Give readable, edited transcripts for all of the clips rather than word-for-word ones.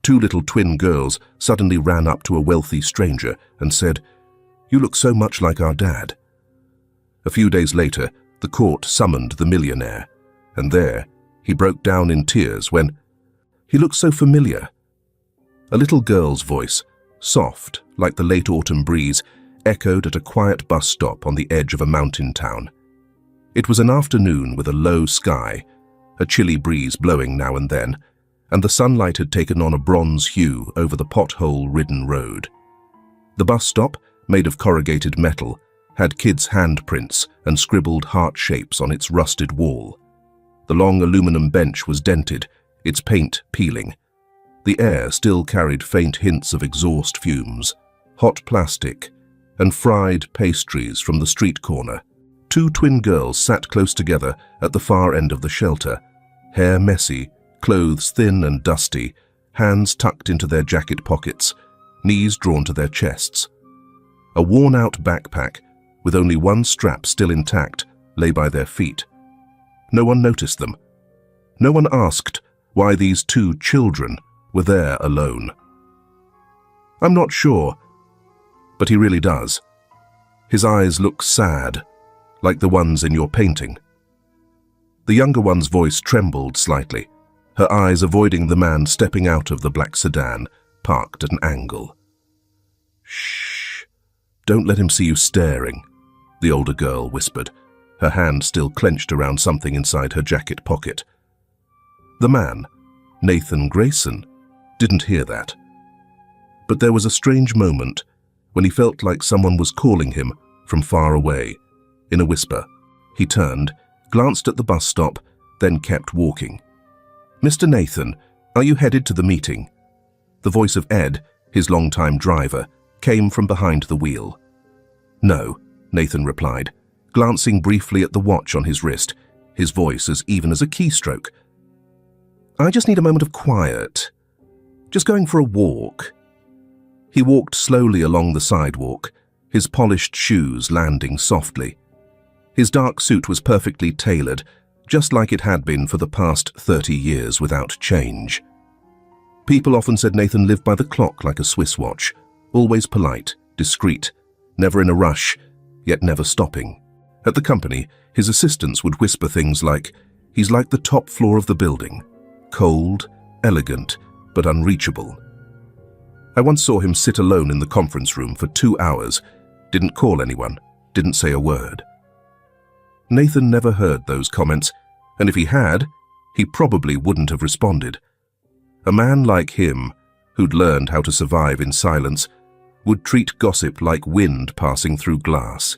Two little twin girls suddenly ran up to a wealthy stranger and said, "You look so much like our dad." A few days later, the court summoned the millionaire, and there he broke down in tears when he looked so familiar. A little girl's voice, soft like the late autumn breeze, echoed at a quiet bus stop on the edge of a mountain town. It was an afternoon with a low sky, a chilly breeze blowing now and then, and the sunlight had taken on a bronze hue over the pothole-ridden road. The bus stop, made of corrugated metal, had kids' handprints and scribbled heart shapes on its rusted wall. The long aluminum bench was dented, its paint peeling. The air still carried faint hints of exhaust fumes, hot plastic, and fried pastries from the street corner. Two twin girls sat close together at the far end of the shelter, hair messy, clothes thin and dusty, hands tucked into their jacket pockets, knees drawn to their chests. A worn-out backpack, with only one strap still intact, lay by their feet. No one noticed them. No one asked why these two children were there alone. "I'm not sure," but he really does. His eyes look sad, like the ones in your painting. The younger one's voice trembled slightly, her eyes avoiding the man stepping out of the black sedan, parked at an angle. "Shh, don't let him see you staring," the older girl whispered, her hand still clenched around something inside her jacket pocket. The man, Nathan Grayson, didn't hear that. But there was a strange moment when he felt like someone was calling him from far away. In a whisper, he turned, glanced at the bus stop, then kept walking. "Mr. Nathan, are you headed to the meeting?" The voice of Ed, his longtime driver, came from behind the wheel. "No," Nathan replied, glancing briefly at the watch on his wrist, his voice as even as a keystroke. "I just need a moment of quiet. Just going for a walk." He walked slowly along the sidewalk, his polished shoes landing softly. His dark suit was perfectly tailored, just like it had been for the past 30 years without change. People often said Nathan lived by the clock like a Swiss watch, always polite, discreet, never in a rush, yet never stopping. At the company, his assistants would whisper things like, "He's like the top floor of the building, cold, elegant, but unreachable." I once saw him sit alone in the conference room for 2 hours, didn't call anyone, didn't say a word. Nathan never heard those comments, and if he had, he probably wouldn't have responded. A man like him, who'd learned how to survive in silence, would treat gossip like wind passing through glass.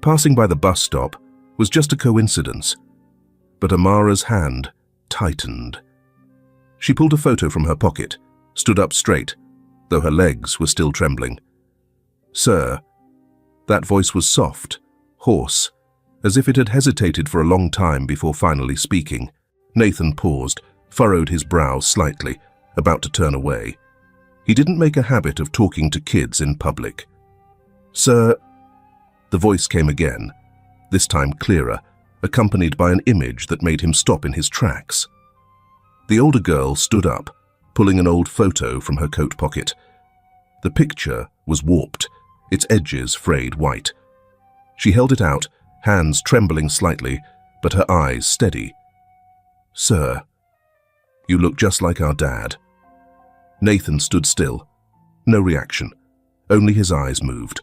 Passing by the bus stop was just a coincidence, but Amara's hand tightened. She pulled a photo from her pocket, stood up straight, though her legs were still trembling. "Sir," that voice was soft, hoarse, as if it had hesitated for a long time before finally speaking. Nathan paused, furrowed his brow slightly, about to turn away. He didn't make a habit of talking to kids in public. "Sir," the voice came again, this time clearer, accompanied by an image that made him stop in his tracks. The older girl stood up, pulling an old photo from her coat pocket. The picture was warped, its edges frayed white. She held it out, hands trembling slightly, but her eyes steady. "Sir, you look just like our dad." Nathan stood still. No reaction, only his eyes moved.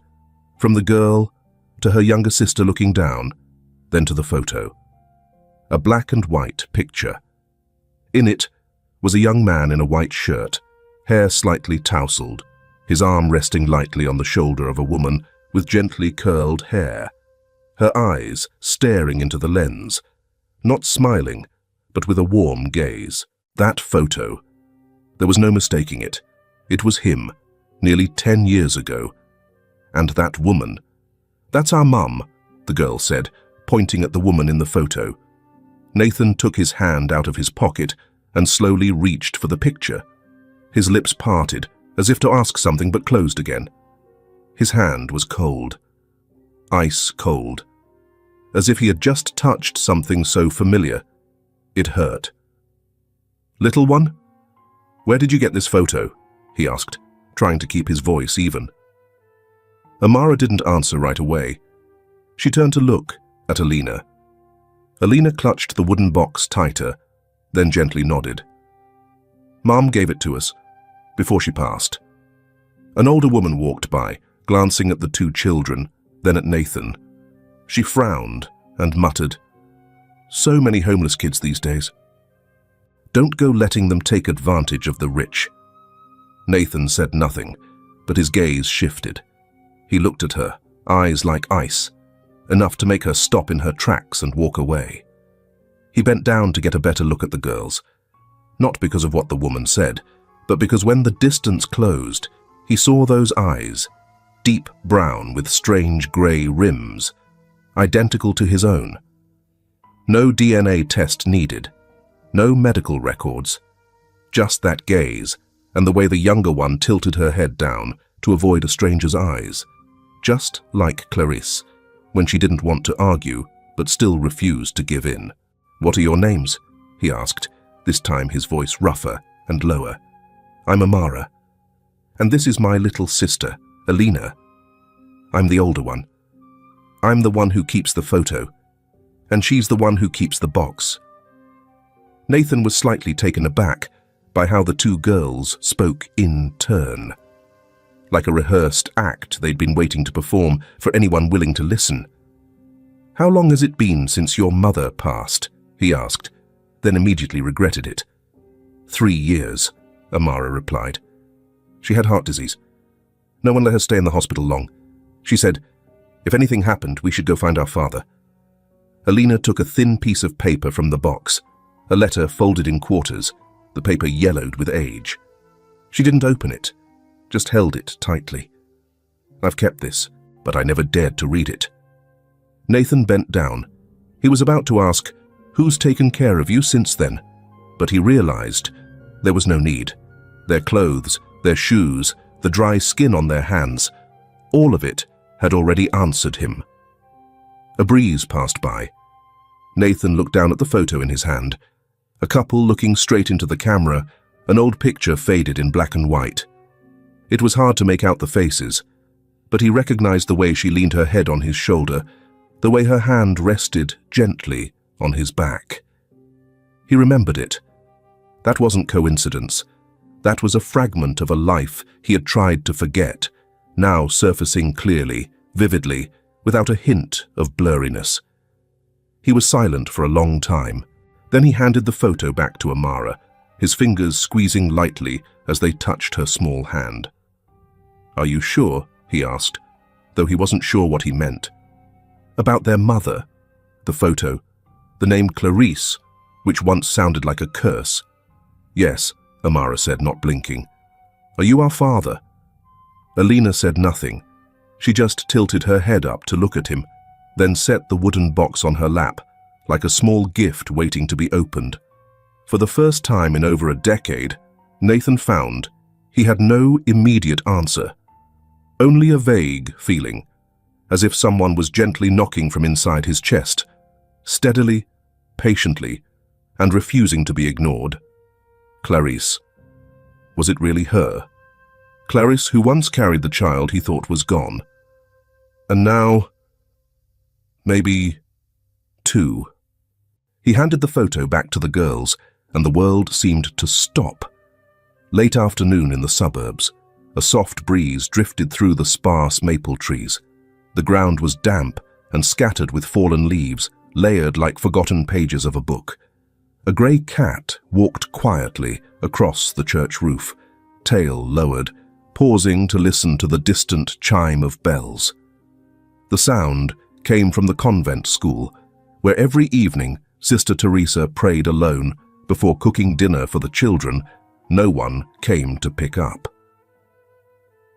From the girl to her younger sister looking down, then to the photo. A black and white picture. In it was a young man in a white shirt, hair slightly tousled, his arm resting lightly on the shoulder of a woman with gently curled hair. Her eyes staring into the lens, not smiling, but with a warm gaze. That photo. There was no mistaking it. It was him, nearly 10 years ago. And that woman. "That's our mum," the girl said, pointing at the woman in the photo. Nathan took his hand out of his pocket and slowly reached for the picture. His lips parted, as if to ask something but closed again. His hand was cold. Ice cold. As if he had just touched something so familiar. It hurt. "Little one?" "Where did you get this photo?" he asked, trying to keep his voice even. Amara didn't answer right away. She turned to look at Alina. Alina clutched the wooden box tighter, then gently nodded. "Mom gave it to us, before she passed." An older woman walked by, glancing at the two children, then at Nathan. She frowned and muttered, "So many homeless kids these days. Don't go letting them take advantage of the rich." Nathan said nothing, but his gaze shifted. He looked at her, eyes like ice, enough to make her stop in her tracks and walk away. He bent down to get a better look at the girls, not because of what the woman said, but because when the distance closed, he saw those eyes, deep brown with strange grey rims, identical to his own. No DNA test needed, no medical records, just that gaze and the way the younger one tilted her head down to avoid a stranger's eyes, just like Clarisse, when she didn't want to argue but still refused to give in. "What are your names?" he asked, this time his voice rougher and lower. "I'm Amara. And this is my little sister, Alina. I'm the older one. I'm the one who keeps the photo, and she's the one who keeps the box." Nathan was slightly taken aback by how the two girls spoke in turn, like a rehearsed act they'd been waiting to perform for anyone willing to listen. "How long has it been since your mother passed?" he asked, then immediately regretted it. 3 years, Amara replied. "She had heart disease. No one let her stay in the hospital long. She said, if anything happened, we should go find our father." Alina took a thin piece of paper from the box, a letter folded in quarters, the paper yellowed with age. She didn't open it, just held it tightly. "I've kept this, but I never dared to read it." Nathan bent down. He was about to ask, "Who's taken care of you since then?" But he realized there was no need. Their clothes, their shoes, the dry skin on their hands, all of it had already answered him. A breeze passed by. Nathan looked down at the photo in his hand. A couple looking straight into the camera, an old picture faded in black and white. It was hard to make out the faces, but he recognized the way she leaned her head on his shoulder, the way her hand rested gently on his back. He remembered it. That wasn't coincidence. That was a fragment of a life he had tried to forget, now surfacing clearly, vividly, without a hint of blurriness. He was silent for a long time. Then he handed the photo back to Amara, his fingers squeezing lightly as they touched her small hand. "Are you sure?" he asked, though he wasn't sure what he meant. "About their mother, the photo, the name Clarisse, which once sounded like a curse." "Yes," Amara said, not blinking. "Are you our father?" Alina said nothing. She just tilted her head up to look at him, then set the wooden box on her lap, like a small gift waiting to be opened. For the first time in over a decade, Nathan found he had no immediate answer, only a vague feeling, as if someone was gently knocking from inside his chest, steadily, patiently, and refusing to be ignored. Clarisse. Was it really her? Clarisse, who once carried the child he thought was gone. And now, maybe 2. He handed the photo back to the girls, and the world seemed to stop. Late afternoon in the suburbs, a soft breeze drifted through the sparse maple trees. The ground was damp and scattered with fallen leaves, layered like forgotten pages of a book. A grey cat walked quietly across the church roof, tail lowered, pausing to listen to the distant chime of bells. The sound came from the convent school, where every evening Sister Teresa prayed alone before cooking dinner for the children no one came to pick up.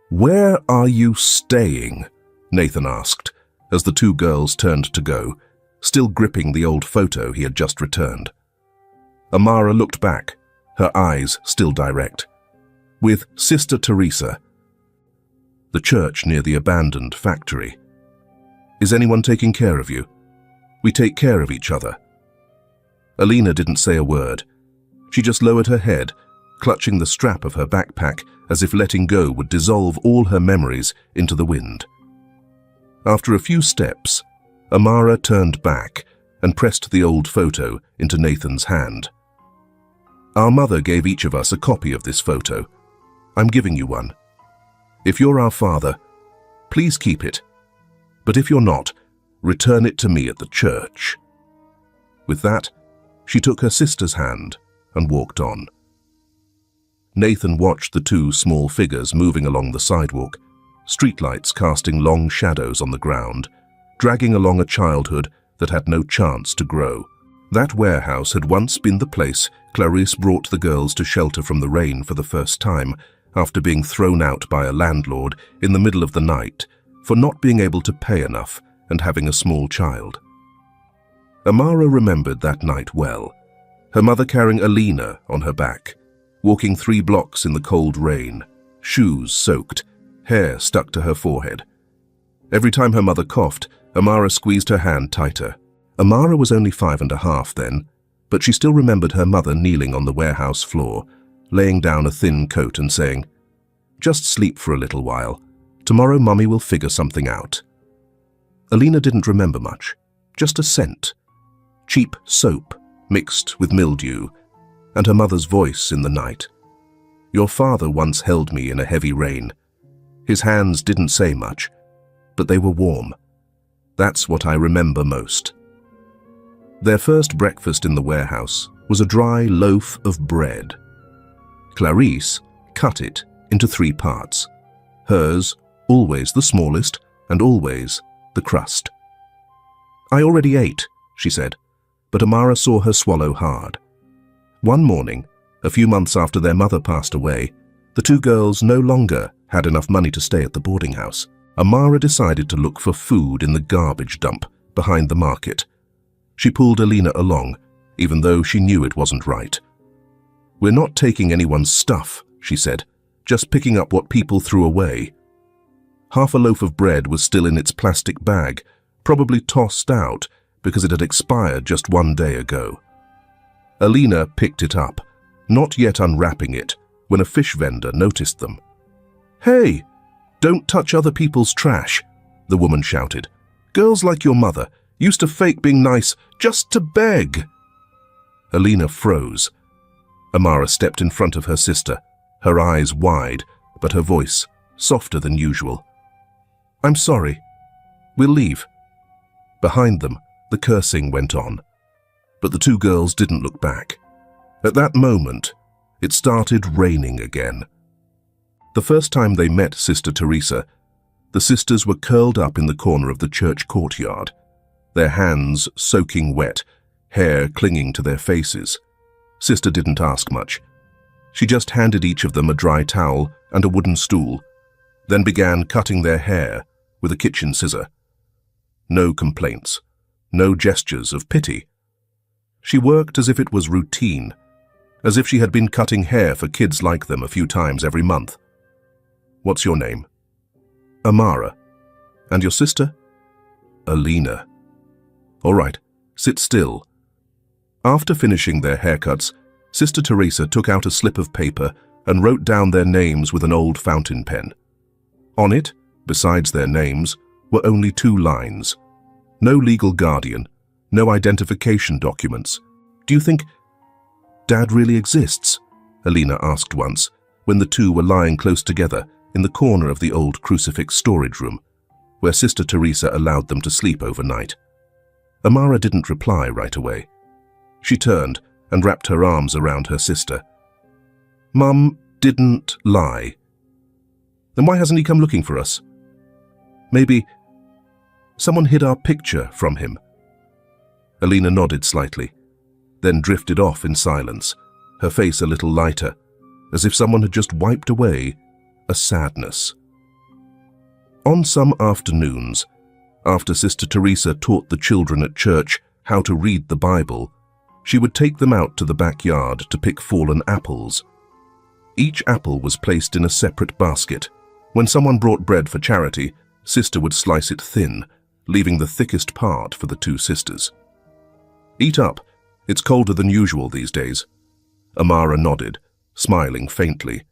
"Where are you staying?" Nathan asked, as the two girls turned to go, still gripping the old photo he had just returned. Amara looked back, her eyes still direct. "With Sister Teresa." "The church near the abandoned factory." "Is anyone taking care of you?" "We take care of each other." Alina didn't say a word. She just lowered her head, clutching the strap of her backpack as if letting go would dissolve all her memories into the wind. After a few steps, Amara turned back and pressed the old photo into Nathan's hand. Our mother gave each of us a copy of this photo. I'm giving you one. If you're our father, please keep it. But if you're not, return it to me at the church. With that, she took her sister's hand and walked on. Nathan watched the two small figures moving along the sidewalk, streetlights casting long shadows on the ground, dragging along a childhood that had no chance to grow. That warehouse had once been the place Clarisse brought the girls to shelter from the rain for the first time after being thrown out by a landlord in the middle of the night for not being able to pay enough and having a small child. Amara remembered that night well, her mother carrying Alina on her back, walking 3 blocks in the cold rain, shoes soaked, hair stuck to her forehead. Every time her mother coughed, Amara squeezed her hand tighter. Amara was only 5.5 then, but she still remembered her mother kneeling on the warehouse floor, laying down a thin coat and saying, "Just sleep for a little while. Tomorrow Mummy will figure something out." Alina didn't remember much, just a scent, cheap soap mixed with mildew, and her mother's voice in the night. "Your father once held me in a heavy rain. His hands didn't say much, but they were warm. That's what I remember most." Their first breakfast in the warehouse was a dry loaf of bread. Clarisse cut it into 3 parts. Hers, always the smallest, and always the crust. "I already ate," she said, but Amara saw her swallow hard. One morning, a few months after their mother passed away, the 2 girls no longer had enough money to stay at the boarding house. Amara decided to look for food in the garbage dump behind the market. She pulled Alina along, even though she knew it wasn't right. "We're not taking anyone's stuff," she said, "just picking up what people threw away." Half a loaf of bread was still in its plastic bag, probably tossed out because it had expired just 1 day ago. Alina picked it up, not yet unwrapping it, when a fish vendor noticed them. "Hey, don't touch other people's trash," the woman shouted. "Girls like your mother used to fake being nice just to beg." Alina froze. Amara stepped in front of her sister, her eyes wide, but her voice softer than usual. "I'm sorry. We'll leave." Behind them, the cursing went on, but the 2 girls didn't look back. At that moment, it started raining again. The first time they met Sister Teresa, the sisters were curled up in the corner of the church courtyard, their hands soaking wet, hair clinging to their faces. Sister didn't ask much. She just handed each of them a dry towel and a wooden stool, then began cutting their hair with a kitchen scissor. No complaints, no gestures of pity. She worked as if it was routine, as if she had been cutting hair for kids like them a few times every month. "What's your name?" "Amara." "And your sister?" "Alina." "All right, sit still." After finishing their haircuts, Sister Teresa took out a slip of paper and wrote down their names with an old fountain pen. On it, besides their names, were only 2 lines. No legal guardian, no identification documents. "Do you think Dad really exists?" Alina asked once, when the 2 were lying close together in the corner of the old crucifix storage room, where Sister Teresa allowed them to sleep overnight. Amara didn't reply right away. She turned and wrapped her arms around her sister. "Mum didn't lie." "Then why hasn't he come looking for us?" "Maybe someone hid our picture from him." Alina nodded slightly, then drifted off in silence, her face a little lighter, as if someone had just wiped away a sadness. On some afternoons, after Sister Teresa taught the children at church how to read the Bible, she would take them out to the backyard to pick fallen apples. Each apple was placed in a separate basket. When someone brought bread for charity, Sister would slice it thin, leaving the thickest part for the 2 sisters. "Eat up. It's colder than usual these days." Amara nodded, smiling faintly.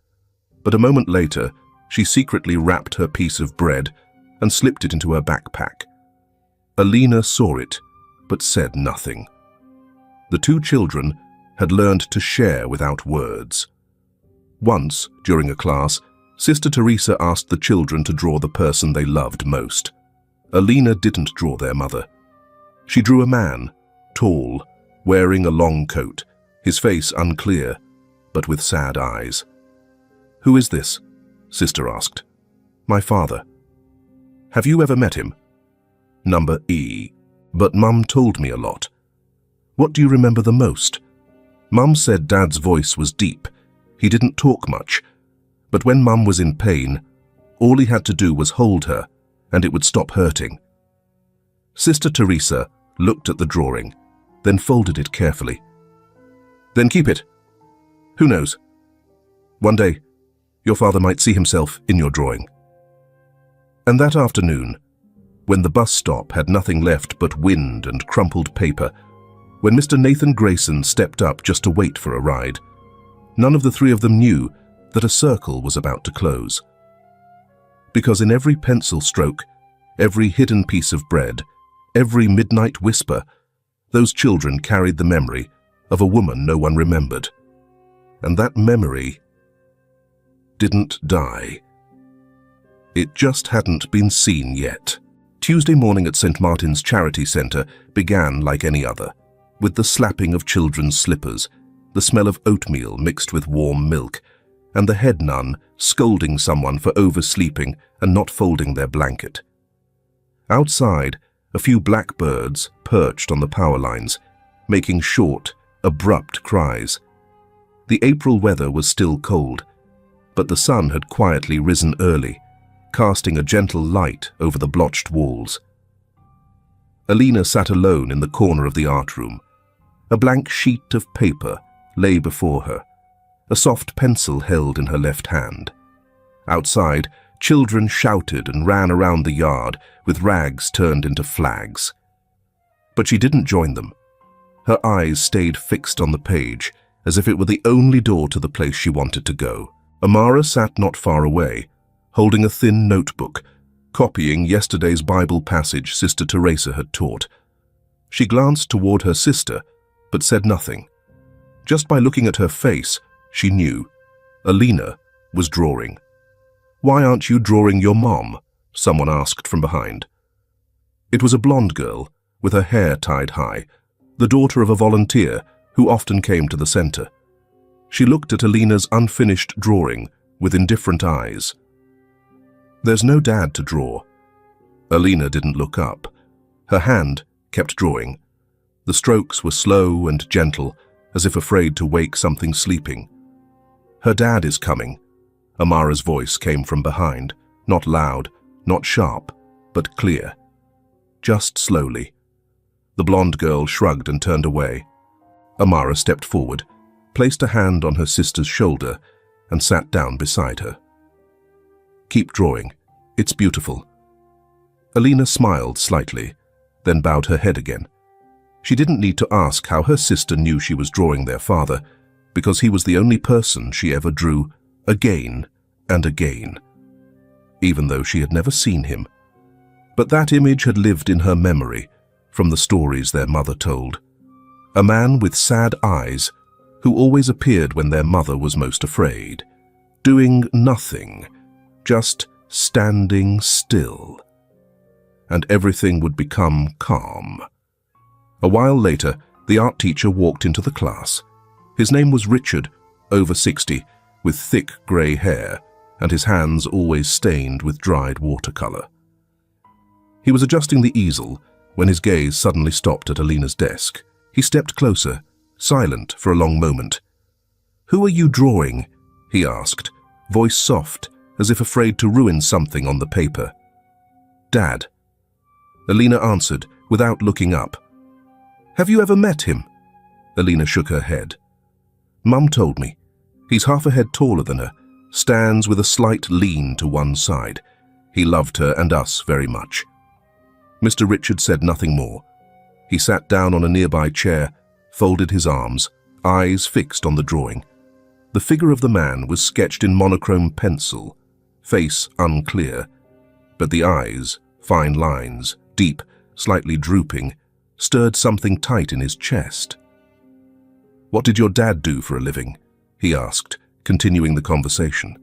But a moment later, she secretly wrapped her piece of bread and slipped it into her backpack. Alina saw it, but said nothing. The two children had learned to share without words. Once, during a class, Sister Teresa asked the children to draw the person they loved most. Alina didn't draw their mother. She drew a man, tall, wearing a long coat, his face unclear, but with sad eyes. "Who is this?" Sister asked. "My father." "Have you ever met him?" "Number E. But Mum told me a lot." "What do you remember the most?" Mum said Dad's voice was deep. He didn't talk much. But when Mum was in pain, all he had to do was hold her, and it would stop hurting. Sister Teresa looked at the drawing, then folded it carefully. "Then keep it. Who knows? One day, your father might see himself in your drawing." And that afternoon, when the bus stop had nothing left but wind and crumpled paper, when Mr. Nathan Grayson stepped up just to wait for a ride, none of the three of them knew that a circle was about to close. Because in every pencil stroke, every hidden piece of bread, every midnight whisper, those children carried the memory of a woman no one remembered. And that memory didn't die. It just hadn't been seen yet. Tuesday morning at St. Martin's Charity Centre began like any other, with the slapping of children's slippers, the smell of oatmeal mixed with warm milk, and the head nun scolding someone for oversleeping and not folding their blanket. Outside, a few blackbirds perched on the power lines, making short, abrupt cries. The April weather was still cold, but the sun had quietly risen early, casting a gentle light over the blotched walls. Alina sat alone in the corner of the art room. A blank sheet of paper lay before her, a soft pencil held in her left hand. Outside, children shouted and ran around the yard with rags turned into flags. But she didn't join them. Her eyes stayed fixed on the page, as if it were the only door to the place she wanted to go. Amara sat not far away, holding a thin notebook, copying yesterday's Bible passage Sister Teresa had taught. She glanced toward her sister, but said nothing. Just by looking at her face, she knew. Alina was drawing. "Why aren't you drawing your mom?" someone asked from behind. It was a blonde girl, with her hair tied high, the daughter of a volunteer who often came to the center. She looked at Alina's unfinished drawing with indifferent eyes. "There's no dad to draw." Alina didn't look up. Her hand kept drawing. The strokes were slow and gentle, as if afraid to wake something sleeping. "Her dad is coming." Amara's voice came from behind, not loud, not sharp, but clear. Just slowly. The blonde girl shrugged and turned away. Amara stepped forward, placed a hand on her sister's shoulder, and sat down beside her. "Keep drawing. It's beautiful." Alina smiled slightly, then bowed her head again. She didn't need to ask how her sister knew she was drawing their father, because he was the only person she ever drew again and again, even though she had never seen him. But that image had lived in her memory from the stories their mother told. A man with sad eyes who always appeared when their mother was most afraid, doing nothing, just standing still. And everything would become calm. A while later, the art teacher walked into the class. His name was Richard, over 60, with thick grey hair, and his hands always stained with dried watercolor. He was adjusting the easel when his gaze suddenly stopped at Alina's desk. He stepped closer, silent for a long moment. "Who are you drawing?" he asked, voice soft, as if afraid to ruin something on the paper. "Dad." Alina answered, without looking up. "Have you ever met him?" Alina shook her head. "Mum told me. He's half a head taller than her, stands with a slight lean to one side. He loved her and us very much." Mr. Richard said nothing more. He sat down on a nearby chair, folded his arms, eyes fixed on the drawing. The figure of the man was sketched in monochrome pencil, face unclear, but the eyes, fine lines, deep, slightly drooping, stirred something tight in his chest. "What did your dad do for a living?" he asked, continuing the conversation.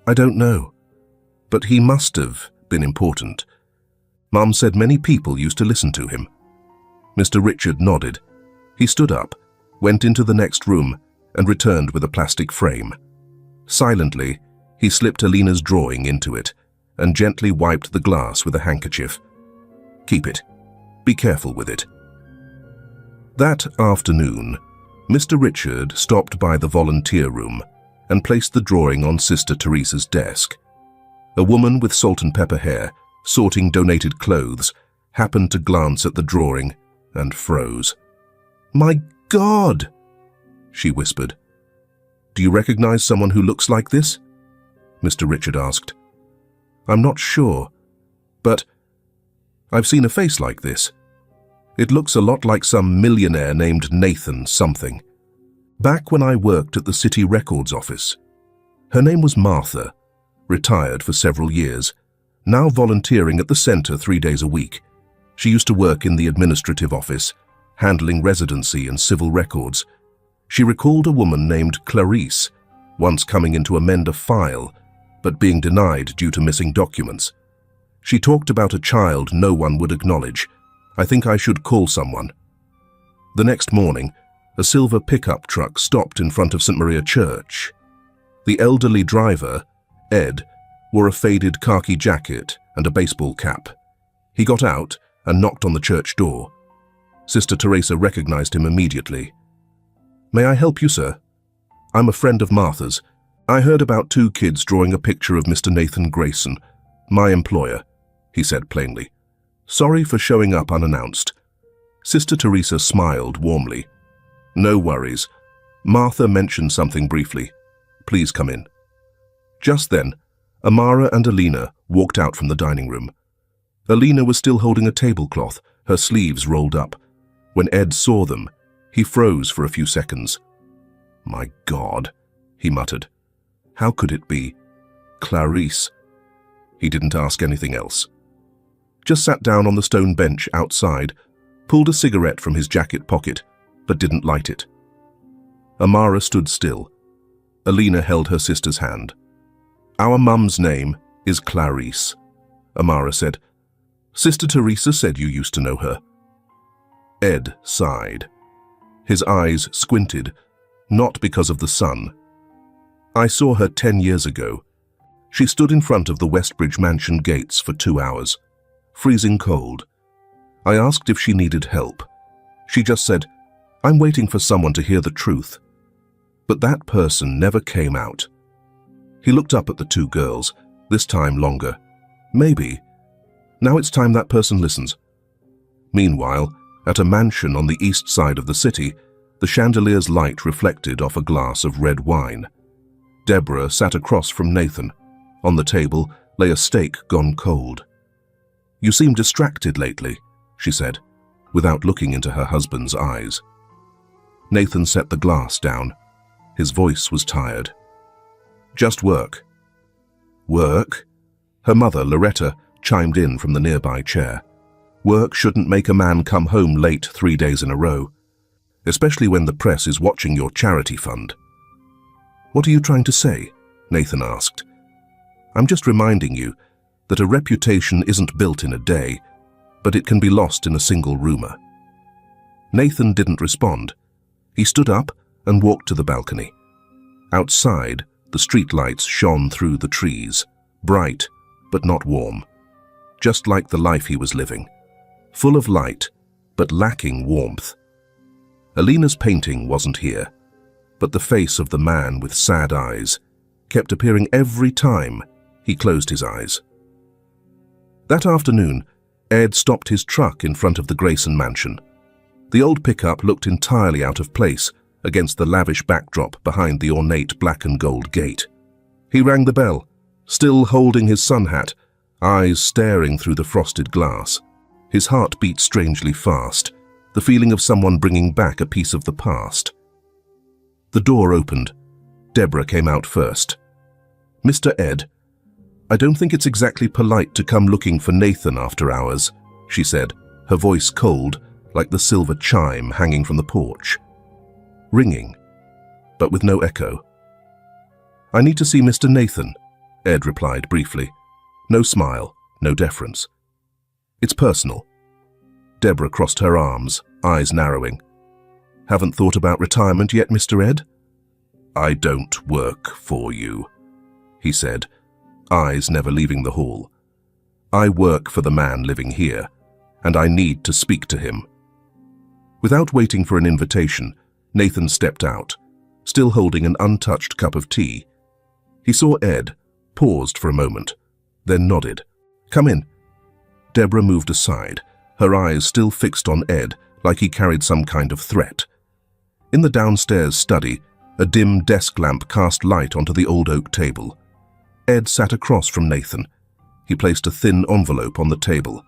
"I don't know, but he must have been important. Mum said many people used to listen to him." Mr. Richard nodded. He stood up, went into the next room, and returned with a plastic frame. Silently, he slipped Alina's drawing into it and gently wiped the glass with a handkerchief. "Keep it. Be careful with it." That afternoon, Mr. Richard stopped by the volunteer room and placed the drawing on Sister Teresa's desk. A woman with salt and pepper hair, sorting donated clothes, happened to glance at the drawing and froze. "My God!" she whispered. "Do you recognize someone who looks like this?" Mr. Richard asked. "I'm not sure, but I've seen a face like this. It looks a lot like some millionaire named Nathan something. Back when I worked at the city records office. Her name was Martha, retired for several years, now volunteering at the center 3 days a week. She used to work in the administrative office, handling residency and civil records. She recalled a woman named Clarice, once coming in to amend a file, but being denied due to missing documents. She talked about a child no one would acknowledge. I think I should call someone." The next morning, a silver pickup truck stopped in front of St. Maria Church. The elderly driver, Ed, wore a faded khaki jacket and a baseball cap. He got out and knocked on the church door. Sister Teresa recognized him immediately. "May I help you, sir? I'm a friend of Martha's. I heard about 2 kids drawing a picture of Mr. Nathan Grayson, my employer," he said plainly. "Sorry for showing up unannounced." Sister Teresa smiled warmly. "No worries. Martha mentioned something briefly. Please come in." Just then, Amara and Alina walked out from the dining room. Alina was still holding a tablecloth, her sleeves rolled up. When Ed saw them, he froze for a few seconds. "My God," he muttered. "How could it be Clarice?" He didn't ask anything else. Just sat down on the stone bench outside, pulled a cigarette from his jacket pocket, but didn't light it. Amara stood still. Alina held her sister's hand. "Our mum's name is Clarice," Amara said. "Sister Teresa said you used to know her." Ed sighed. His eyes squinted, not because of the sun. "I saw her 10 years ago. She stood in front of the Westbridge Mansion gates for 2 hours. Freezing cold. I asked if she needed help. She just said, 'I'm waiting for someone to hear the truth.' But that person never came out." He looked up at the 2 girls, this time longer. "Maybe. Now it's time that person listens." Meanwhile, at a mansion on the east side of the city, the chandelier's light reflected off a glass of red wine. Deborah sat across from Nathan. On the table lay a steak gone cold. "You seem distracted lately," she said, without looking into her husband's eyes. Nathan set the glass down. His voice was tired. "Just work." "Work?" Her mother, Loretta, chimed in from the nearby chair. "Work shouldn't make a man come home late 3 days in a row, especially when the press is watching your charity fund." "What are you trying to say?" Nathan asked. "I'm just reminding you that a reputation isn't built in a day, but it can be lost in a single rumor." Nathan didn't respond. He stood up and walked to the balcony. Outside, the streetlights shone through the trees, bright but not warm, just like the life he was living, full of light but lacking warmth. Alina's painting wasn't here, but the face of the man with sad eyes kept appearing every time he closed his eyes. That afternoon, Ed stopped his truck in front of the Grayson mansion. The old pickup looked entirely out of place against the lavish backdrop behind the ornate black and gold gate. He rang the bell, still holding his sun hat, eyes staring through the frosted glass. His heart beat strangely fast, the feeling of someone bringing back a piece of the past. The door opened, Deborah came out first. "Mr. Ed, I don't think it's exactly polite to come looking for Nathan after hours," she said, her voice cold, like the silver chime hanging from the porch. Ringing, but with no echo. "I need to see Mr. Nathan," Ed replied briefly. No smile, no deference. "It's personal." Deborah crossed her arms, eyes narrowing. "Haven't thought about retirement yet, Mr. Ed?" "I don't work for you," he said, eyes never leaving the hall. "I work for the man living here, and I need to speak to him." Without waiting for an invitation, Nathan stepped out, still holding an untouched cup of tea. He saw Ed, paused for a moment, then nodded. "Come in." Deborah moved aside, her eyes still fixed on Ed like he carried some kind of threat. In the downstairs study, a dim desk lamp cast light onto the old oak table. Ed sat across from Nathan. He placed a thin envelope on the table.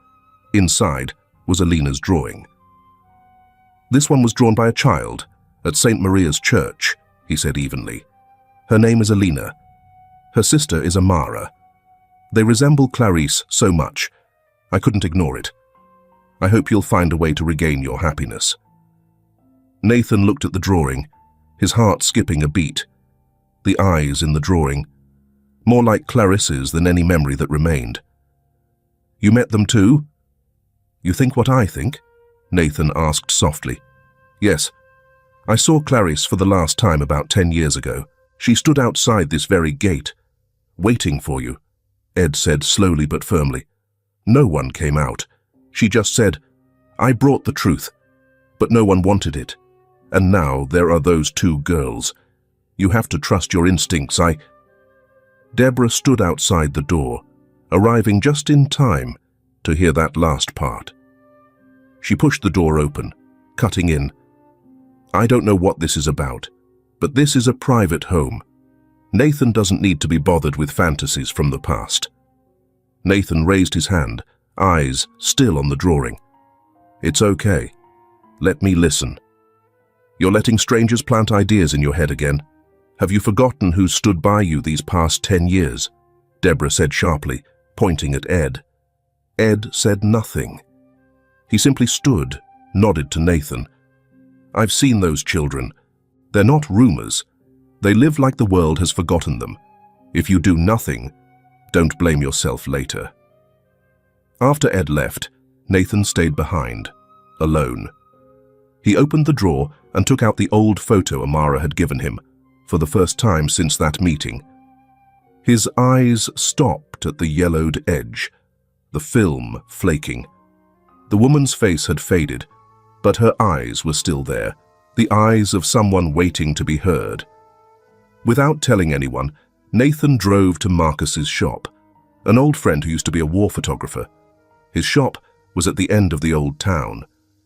Inside was Alina's drawing. "This one was drawn by a child at St. Maria's Church," he said evenly. "Her name is Alina. Her sister is Amara. They resemble Clarice so much, I couldn't ignore it. I hope you'll find a way to regain your happiness." Nathan looked at the drawing, his heart skipping a beat. The eyes in the drawing, more like Clarice's than any memory that remained. "You met them too?" "You think what I think?" Nathan asked softly. "Yes. I saw Clarice for the last time about 10 years ago. She stood outside this very gate, waiting for you," Ed said slowly but firmly. "No one came out. She just said, 'I brought the truth,' but no one wanted it. And now there are those two girls. You have to trust your instincts. Deborah stood outside the door, arriving just in time to hear that last part. She pushed the door open, cutting in. "I don't know what this is about, but this is a private home. Nathan doesn't need to be bothered with fantasies from the past." Nathan raised his hand, eyes still on the drawing. "It's okay. Let me listen. You're letting strangers plant ideas in your head again. Have you forgotten who stood by you these past 10 years? Deborah said sharply, pointing at Ed. Ed said nothing. He simply stood, nodded to Nathan. "I've seen those children. They're not rumors. They live like the world has forgotten them. If you do nothing, don't blame yourself later." After Ed left, Nathan stayed behind, alone. He opened the drawer and took out the old photo Amara had given him, for the first time since that meeting. His eyes stopped at the yellowed edge, the film flaking. The woman's face had faded, but her eyes were still there, the eyes of someone waiting to be heard. Without telling anyone, Nathan drove to Marcus's shop, an old friend who used to be a war photographer. His shop was at the end of the old town,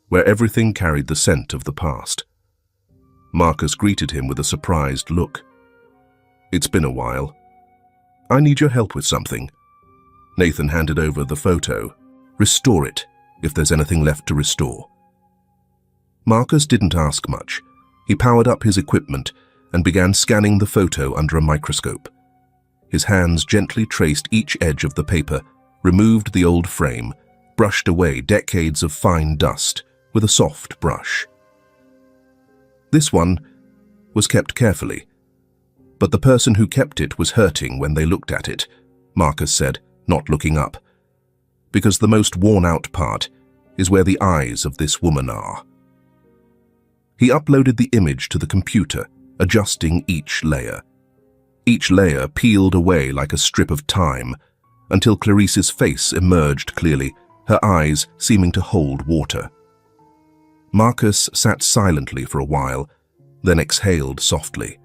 where everything carried the scent of the past. Marcus greeted him with a surprised look. "It's been a while. I need your help with something." Nathan handed over the photo. "Restore it, if there's anything left to restore." Marcus didn't ask much. He powered up his equipment and began scanning the photo under a microscope. His hands gently traced each edge of the paper, removed the old frame, brushed away decades of fine dust with a soft brush. This one was kept carefully, but the person who kept it was hurting when they looked at it, Marcus said, not looking up, because the most worn-out part is where the eyes of this woman are. He uploaded the image to the computer, adjusting each layer. Each layer peeled away like a strip of time, until Clarice's face emerged clearly, her eyes seeming to hold water. Marcus sat silently for a while, then exhaled softly.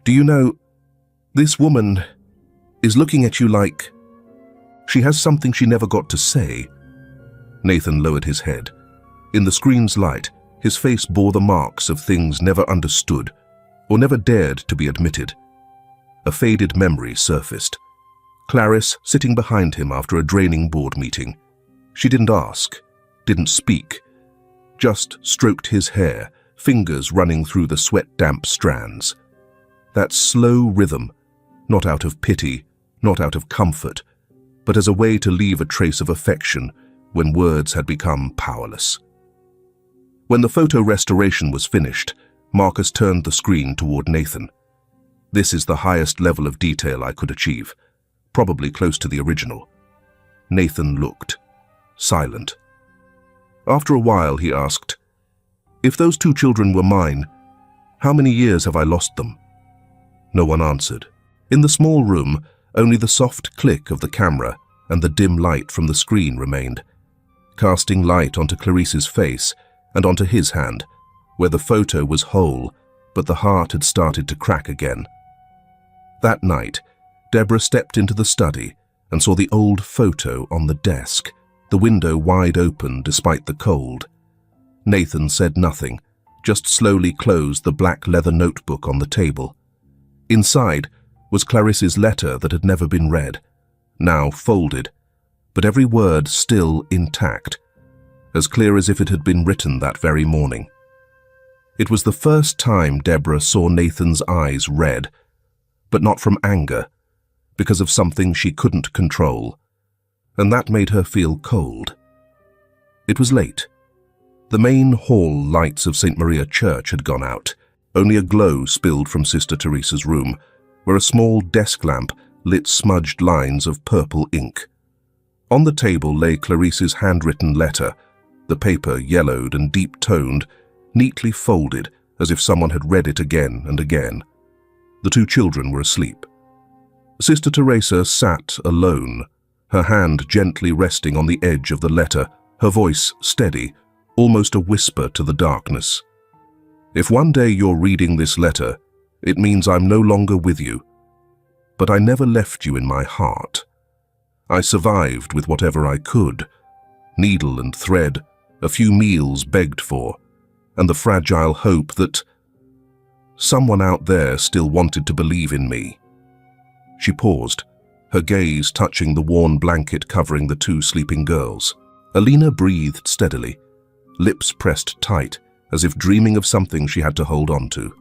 "Do you know, this woman is looking at you like she has something she never got to say." Nathan lowered his head. In the screen's light, his face bore the marks of things never understood or never dared to be admitted. A faded memory surfaced. Clarice sitting behind him after a draining board meeting. She didn't ask, didn't speak, just stroked his hair, fingers running through the sweat-damp strands. that slow rhythm, not out of pity, not out of comfort, but as a way to leave a trace of affection when words had become powerless. When the photo restoration was finished, Marcus turned the screen toward Nathan. This is the highest level of detail I could achieve, probably close to the original. Nathan looked, silent. After a while, he asked, "If those 2 children were mine, how many years have I lost them?" No one answered. In the small room, only the soft click of the camera and the dim light from the screen remained, casting light onto Clarice's face and onto his hand, where the photo was whole, but the heart had started to crack again. That night, Deborah stepped into the study and saw the old photo on the desk, the window wide open despite the cold. Nathan said nothing, just slowly closed the black leather notebook on the table. Inside was Clarice's letter that had never been read, now folded, but every word still intact, as clear as if it had been written that very morning. It was the first time Deborah saw Nathan's eyes red, but not from anger, because of something she couldn't control, and that made her feel cold. It was late. The main hall lights of St. Maria Church had gone out. Only a glow spilled from Sister Teresa's room, where a small desk lamp lit smudged lines of purple ink. On the table lay Clarice's handwritten letter, the paper yellowed and deep-toned, neatly folded as if someone had read it again and again. The 2 children were asleep. Sister Teresa sat alone, her hand gently resting on the edge of the letter, her voice steady, almost a whisper to the darkness. "If one day you're reading this letter, it means I'm no longer with you. But I never left you in my heart. I survived with whatever I could, needle and thread, a few meals begged for, and the fragile hope that someone out there still wanted to believe in me." She paused, her gaze touching the worn blanket covering the 2 sleeping girls. Alina breathed steadily, lips pressed tight, as if dreaming of something she had to hold on to.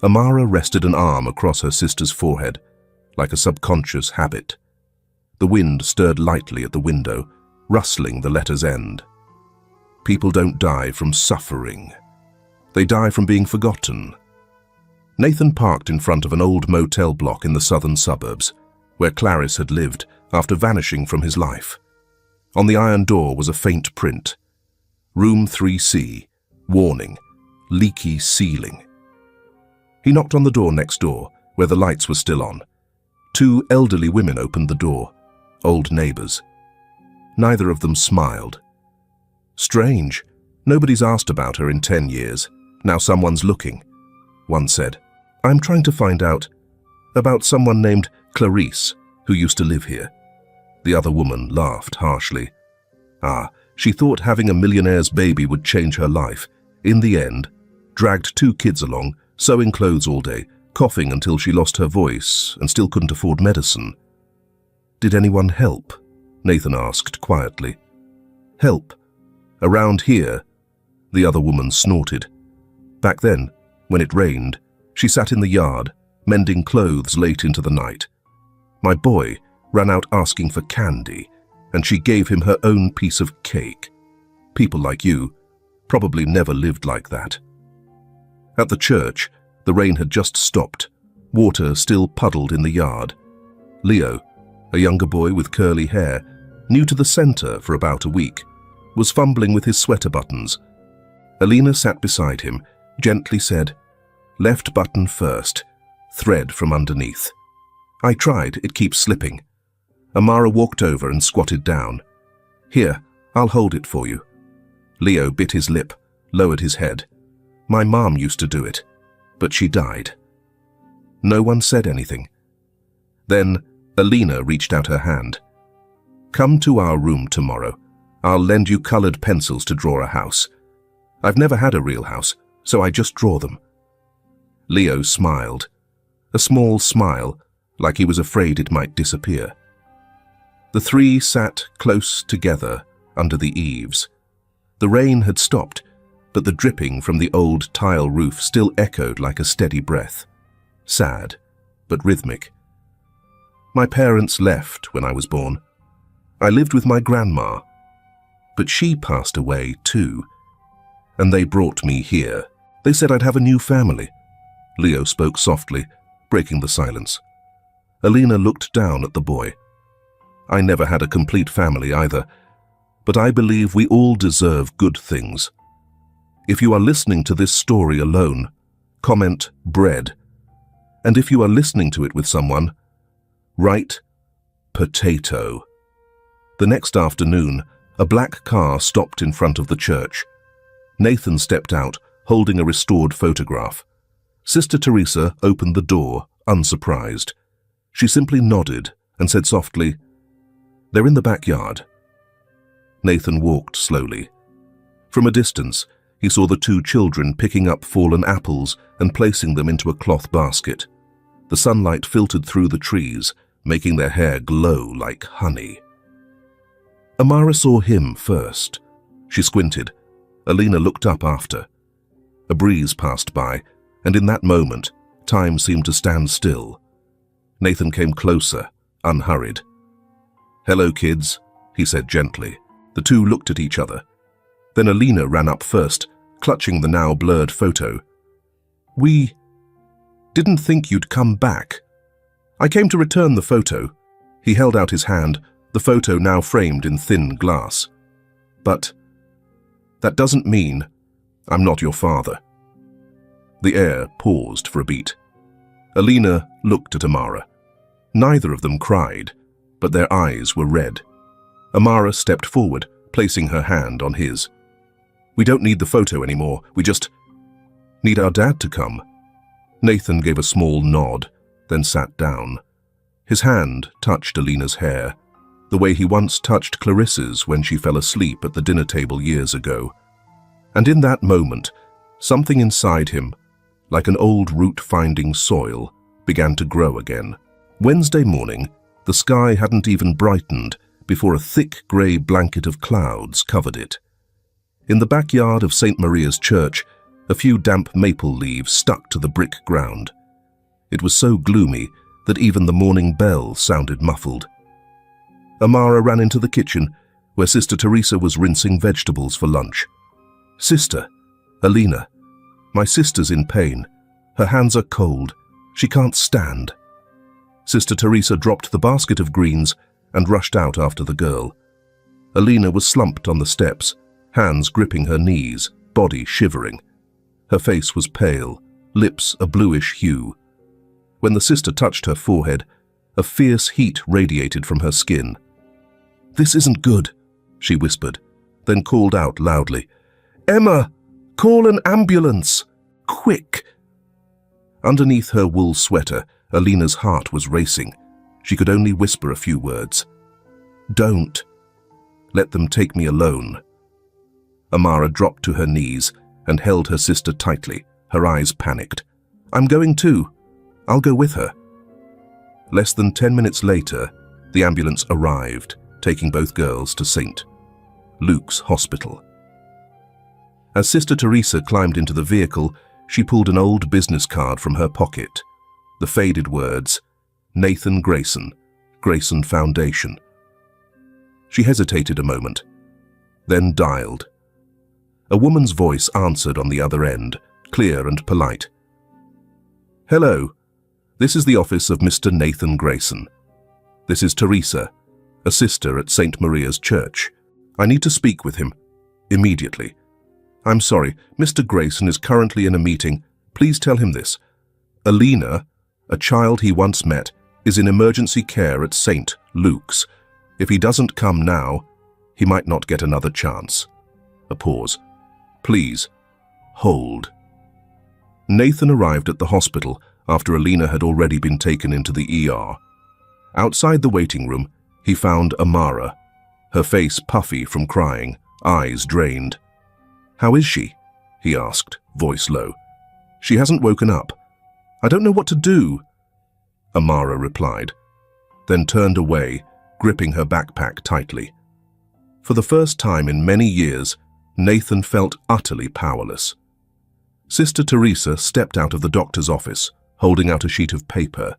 Amara rested an arm across her sister's forehead, like a subconscious habit. The wind stirred lightly at the window, rustling the letter's end. People don't die from suffering. They die from being forgotten. Nathan parked in front of an old motel block in the southern suburbs, where Clarice had lived after vanishing from his life. On the iron door was a faint print. Room 3C, warning, leaky ceiling. He knocked on the door next door, where the lights were still on. 2 elderly women opened the door, old neighbors. Neither of them smiled. "Strange, nobody's asked about her in 10 years. Now someone's looking," one said. "I'm trying to find out about someone named Clarice, who used to live here." The other woman laughed harshly. She thought having a millionaire's baby would change her life. In the end, dragged 2 kids along, sewing clothes all day, coughing until she lost her voice and still couldn't afford medicine. "Did anyone help?" Nathan asked quietly. "Help? Around here?" The other woman snorted. "Back then, when it rained, she sat in the yard, mending clothes late into the night. My boy ran out asking for candy, and she gave him her own piece of cake. People like you probably never lived like that." At the church, the rain had just stopped, water still puddled in the yard. Leo, a younger boy with curly hair, new to the center for about a week, was fumbling with his sweater buttons. Alina sat beside him, gently said, "Left button first, thread from underneath." "I tried, it keeps slipping." Amara walked over and squatted down. "Here, I'll hold it for you." Leo bit his lip, lowered his head. "My mom used to do it, but she died." No one said anything. Then Alina reached out her hand. "Come to our room tomorrow. I'll lend you colored pencils to draw a house. I've never had a real house, so I just draw them." Leo smiled, a small smile, like he was afraid it might disappear. The 3 sat close together under the eaves. The rain had stopped, but the dripping from the old tile roof still echoed like a steady breath. sad, but rhythmic. My parents left when I was born. I lived with my grandma, but she passed away too, and they brought me here. They said I'd have a new family. Leo spoke softly, breaking the silence. Alina looked down at the boy. I never had a complete family either, but I believe we all deserve good things. If you are listening to this story alone, comment bread. And if you are listening to it with someone, write potato. The next afternoon, a black car stopped in front of the church. Nathan stepped out, holding a restored photograph. Sister Teresa opened the door, unsurprised. She simply nodded and said softly, "They're in the backyard." Nathan walked slowly. From a distance, he saw the two children picking up fallen apples and placing them into a cloth basket. The sunlight filtered through the trees, making their hair glow like honey. Amara saw him first. She squinted. Alina looked up after. A breeze passed by, and in that moment, time seemed to stand still. Nathan came closer, unhurried. "Hello, kids," he said gently. The two looked at each other. Then Alina ran up first, clutching the now blurred photo. "We didn't think you'd come back. I came to return the photo." He held out his hand, the photo now framed in thin glass. "But that doesn't mean I'm not your father." The air paused for a beat. Alina looked at Amara. Neither of them cried, but their eyes were red. Amara stepped forward, placing her hand on his. "We don't need the photo anymore. We just need our dad to come." Nathan gave a small nod, then sat down. His hand touched Alina's hair, the way he once touched Clarissa's when she fell asleep at the dinner table years ago. And in that moment, something inside him, like an old root finding soil, began to grow again. Wednesday morning, the sky hadn't even brightened before a thick grey blanket of clouds covered it. In the backyard of St. Maria's Church, a few damp maple leaves stuck to the brick ground. It was so gloomy that even the morning bell sounded muffled. Amara ran into the kitchen, where Sister Teresa was rinsing vegetables for lunch. "Sister, Alina, my sister's in pain. Her hands are cold. She can't stand." Sister Teresa dropped the basket of greens and rushed out after the girl. Alina was slumped on the steps, hands gripping her knees, body shivering. Her face was pale, lips a bluish hue. When the sister touched her forehead, a fierce heat radiated from her skin. "This isn't good," she whispered, then called out loudly, "Emma, call an ambulance! Quick!" Underneath her wool sweater, Alina's heart was racing. She could only whisper a few words. "Don't. Let them take me alone." Amara dropped to her knees and held her sister tightly, her eyes panicked. "I'm going too. I'll go with her." Less than 10 minutes later, the ambulance arrived, taking both girls to St. Luke's Hospital. As Sister Teresa climbed into the vehicle, she pulled an old business card from her pocket. The faded words, "Nathan Grayson, Grayson Foundation." She hesitated a moment, then dialed. A woman's voice answered on the other end, clear and polite. "Hello, this is the office of Mr. Nathan Grayson. This is Teresa, a sister at St. Maria's Church. I need to speak with him, immediately. I'm sorry, Mr. Grayson is currently in a meeting. Please tell him this. Alina, a child he once met, is in emergency care at St. Luke's. If he doesn't come now, he might not get another chance." A pause. "Please, hold." Nathan arrived at the hospital after Alina had already been taken into the ER. Outside the waiting room, he found Amara, her face puffy from crying, eyes drained. "How is she?" he asked, voice low. "She hasn't woken up. I don't know what to do." Amara replied, then turned away, gripping her backpack tightly. For the first time in many years, Nathan felt utterly powerless. Sister Teresa stepped out of the doctor's office, holding out a sheet of paper.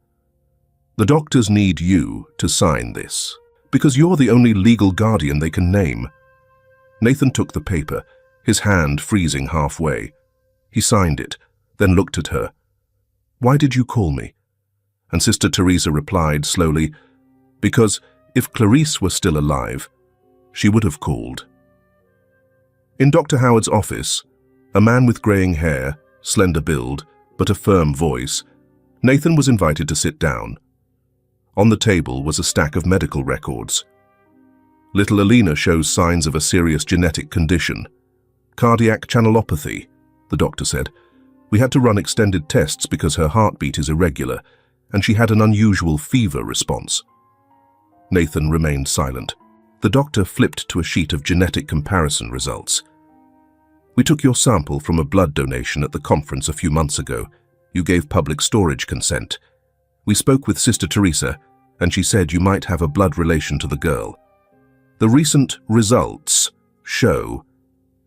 "The doctors need you to sign this, because you're the only legal guardian they can name." Nathan took the paper, his hand freezing halfway. He signed it, then looked at her. "Why did you call me?" And Sister Teresa replied slowly, "Because if Clarice were still alive, she would have called." In Dr. Howard's office, a man with graying hair, slender build, but a firm voice, Nathan was invited to sit down. On the table was a stack of medical records. "Little Alina shows signs of a serious genetic condition. Cardiac channelopathy," the doctor said. "We had to run extended tests because her heartbeat is irregular, and she had an unusual fever response." Nathan remained silent. The doctor flipped to a sheet of genetic comparison results. "We took your sample from a blood donation at the conference a few months ago. You gave public storage consent. We spoke with Sister Teresa, and she said you might have a blood relation to the girl. The recent results show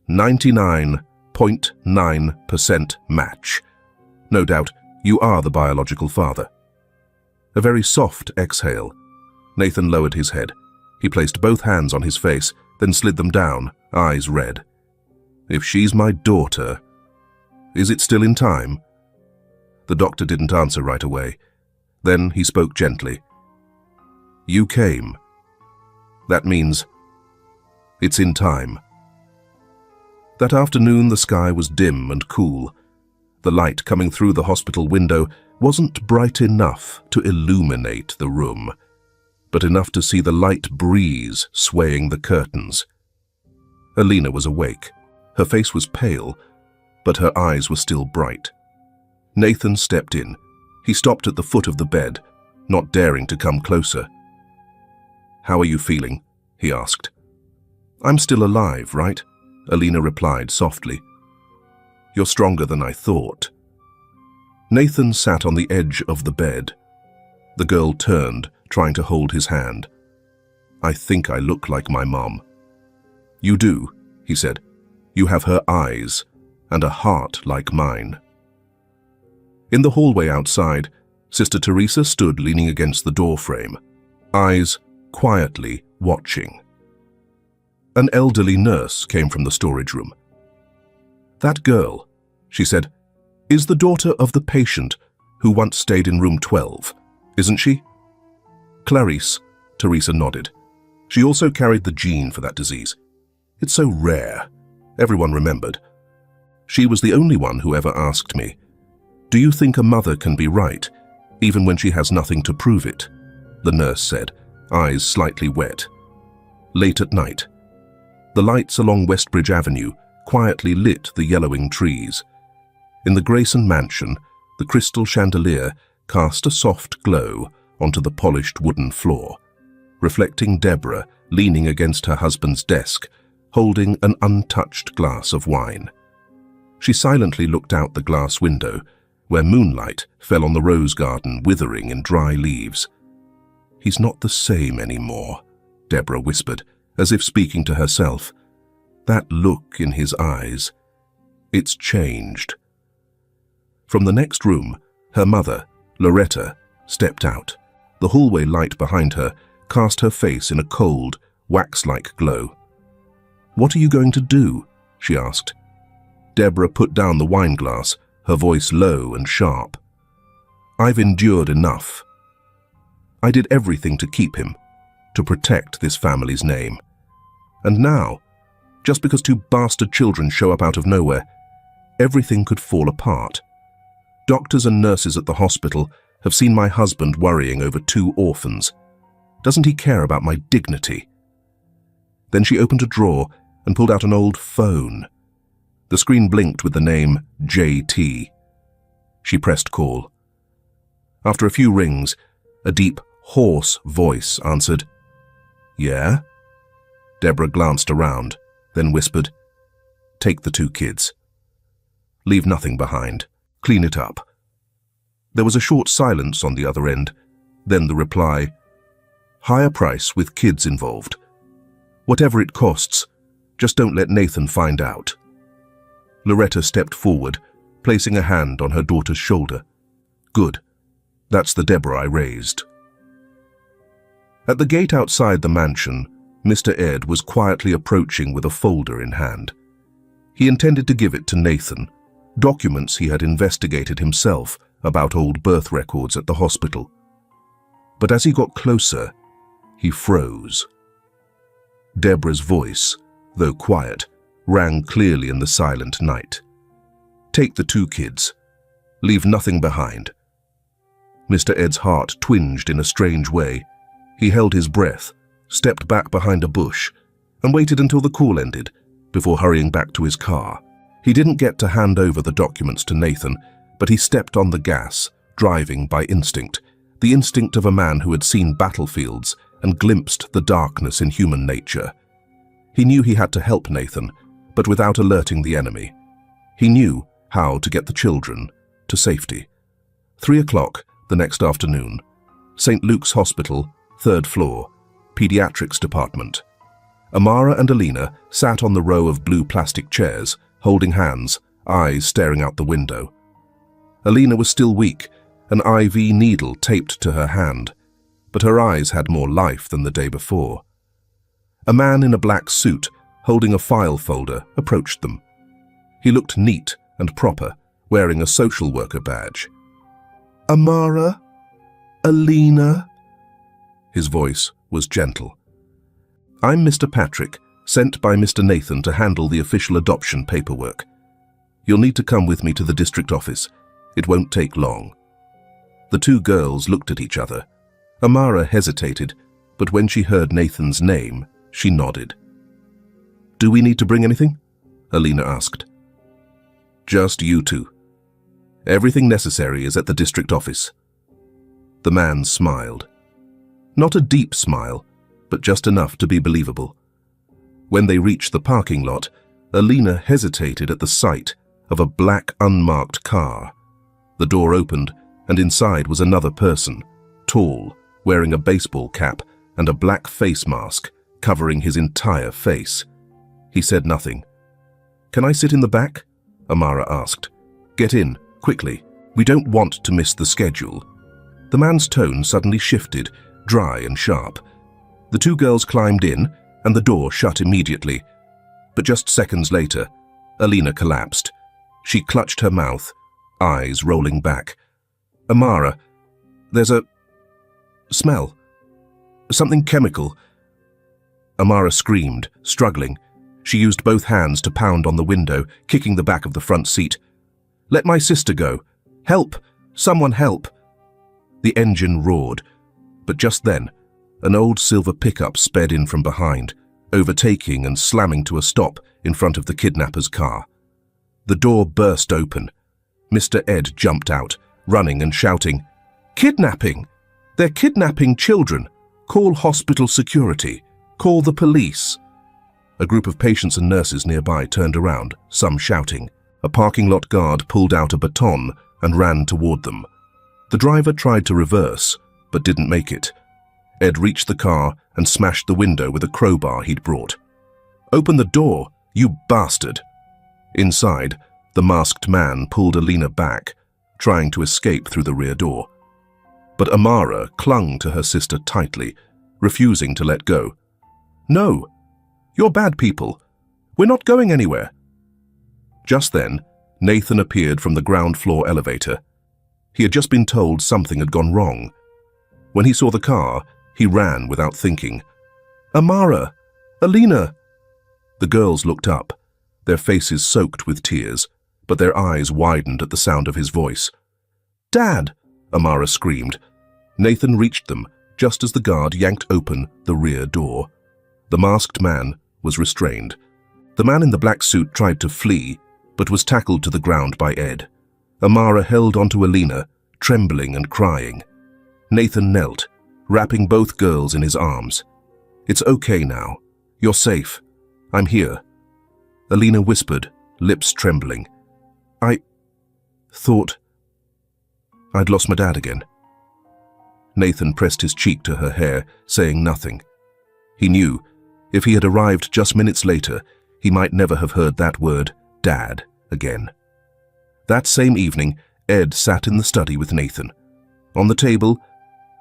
99.9% match. No doubt you are the biological father." A very soft exhale. Nathan lowered his head. He placed both hands on his face, then slid them down, eyes red. "If she's my daughter, is it still in time?" The doctor didn't answer right away. Then he spoke gently. "You came. That means it's in time." That afternoon the sky was dim and cool. The light coming through the hospital window wasn't bright enough to illuminate the room, but enough to see the light breeze swaying the curtains. Alina was awake. Her face was pale, but her eyes were still bright. Nathan stepped in. He stopped at the foot of the bed, not daring to come closer. "How are you feeling?" he asked. "I'm still alive, right?" Alina replied softly. "You're stronger than I thought." Nathan sat on the edge of the bed. The girl turned, trying to hold his hand. "I think I look like my mom." "You do," he said. "You have her eyes and a heart like mine." In the hallway outside, Sister Teresa stood leaning against the doorframe, eyes quietly watching. An elderly nurse came from the storage room. "That girl," she said, "is the daughter of the patient who once stayed in room 12, isn't she?" "Clarice," Teresa nodded. "She also carried the gene for that disease. It's so rare." Everyone remembered. "She was the only one who ever asked me, 'Do you think a mother can be right, even when she has nothing to prove it?'" the nurse said, eyes slightly wet. Late at night, the lights along Westbridge Avenue quietly lit the yellowing trees. In the Grayson mansion, the crystal chandelier cast a soft glow onto the polished wooden floor, reflecting Deborah leaning against her husband's desk, holding an untouched glass of wine. She silently looked out the glass window, where moonlight fell on the rose garden withering in dry leaves. "He's not the same anymore," Deborah whispered, as if speaking to herself. "That look in his eyes, it's changed." From the next room, her mother, Loretta, stepped out. The hallway light behind her cast her face in a cold, wax-like glow. "What are you going to do?" she asked. Deborah put down the wine glass, her voice low and sharp. "I've endured enough. I did everything to keep him, to protect this family's name. And now, just because two bastard children show up out of nowhere, everything could fall apart. Doctors and nurses at the hospital have seen my husband worrying over 2 orphans. Doesn't he care about my dignity?" Then she opened a drawer and pulled out an old phone. The screen blinked with the name JT. She pressed call. After a few rings, a deep, hoarse voice answered. "Yeah?" Deborah glanced around, then whispered, "Take the 2 kids. Leave nothing behind. Clean it up." There was a short silence on the other end, then the reply, "Higher price with kids involved. Whatever it costs, just don't let Nathan find out." Loretta stepped forward, placing a hand on her daughter's shoulder. Good. That's the Deborah I raised. At the gate outside the mansion, Mr. Ed was quietly approaching with a folder in hand. He intended to give it to Nathan, documents he had investigated himself about old birth records at the hospital. But as he got closer, he froze. Deborah's voice, though quiet, rang clearly in the silent night. Take the 2 kids. Leave nothing behind. Mr. Ed's heart twinged in a strange way. He held his breath, stepped back behind a bush, and waited until the call ended before hurrying back to his car. He didn't get to hand over the documents to Nathan, but he stepped on the gas, driving by instinct, the instinct of a man who had seen battlefields and glimpsed the darkness in human nature. He knew he had to help Nathan, but without alerting the enemy. He knew how to get the children to safety. 3 o'clock the next afternoon. St. Luke's Hospital, 3rd floor, Pediatrics Department. Amara and Alina sat on the row of blue plastic chairs, holding hands, eyes staring out the window. Alina was still weak, an IV needle taped to her hand, but her eyes had more life than the day before. A man in a black suit, holding a file folder, approached them. He looked neat and proper, wearing a social worker badge. "Amara? Alina?" His voice was gentle. "I'm Mr. Patrick, sent by Mr. Nathan to handle the official adoption paperwork. You'll need to come with me to the district office. It won't take long." The 2 girls looked at each other. Amara hesitated, but when she heard Nathan's name, she nodded. "Do we need to bring anything?" Alina asked. "Just you 2. Everything necessary is at the district office." The man smiled. Not a deep smile, but just enough to be believable. When they reached the parking lot, Alina hesitated at the sight of a black unmarked car. The door opened, and inside was another person, tall, wearing a baseball cap and a black face mask covering his entire face. He said nothing. "Can I sit in the back?" Amara asked. "Get in, quickly. We don't want to miss the schedule." The man's tone suddenly shifted, dry and sharp. The 2 girls climbed in, and the door shut immediately. But just seconds later, Alina collapsed. She clutched her mouth, eyes rolling back. "Amara, there's a smell. Something chemical." Amara screamed, struggling. She used both hands to pound on the window, kicking the back of the front seat. "Let my sister go. Help! Someone help!" The engine roared, but just then, an old silver pickup sped in from behind, overtaking and slamming to a stop in front of the kidnapper's car. The door burst open. Mr. Ed jumped out, running and shouting, "Kidnapping! They're kidnapping children! Call hospital security! Call the police!" A group of patients and nurses nearby turned around, some shouting. A parking lot guard pulled out a baton and ran toward them. The driver tried to reverse, but didn't make it. Ed reached the car and smashed the window with a crowbar he'd brought. "Open the door, you bastard!" Inside, the masked man pulled Alina back, trying to escape through the rear door. But Amara clung to her sister tightly, refusing to let go. "No, you're bad people. We're not going anywhere." Just then, Nathan appeared from the ground floor elevator. He had just been told something had gone wrong. When he saw the car, he ran without thinking. "Amara! Alina!" The girls looked up, their faces soaked with tears, but their eyes widened at the sound of his voice. "Dad!" Amara screamed. Nathan reached them just as the guard yanked open the rear door. The masked man was restrained. The man in the black suit tried to flee, but was tackled to the ground by Ed. Amara held onto Alina, trembling and crying. Nathan knelt, wrapping both girls in his arms. "It's okay now. You're safe. I'm here." Alina whispered, lips trembling. "I thought I'd lost my dad again." Nathan pressed his cheek to her hair, saying nothing. He knew, if he had arrived just minutes later, he might never have heard that word, Dad, again. That same evening, Ed sat in the study with Nathan. On the table,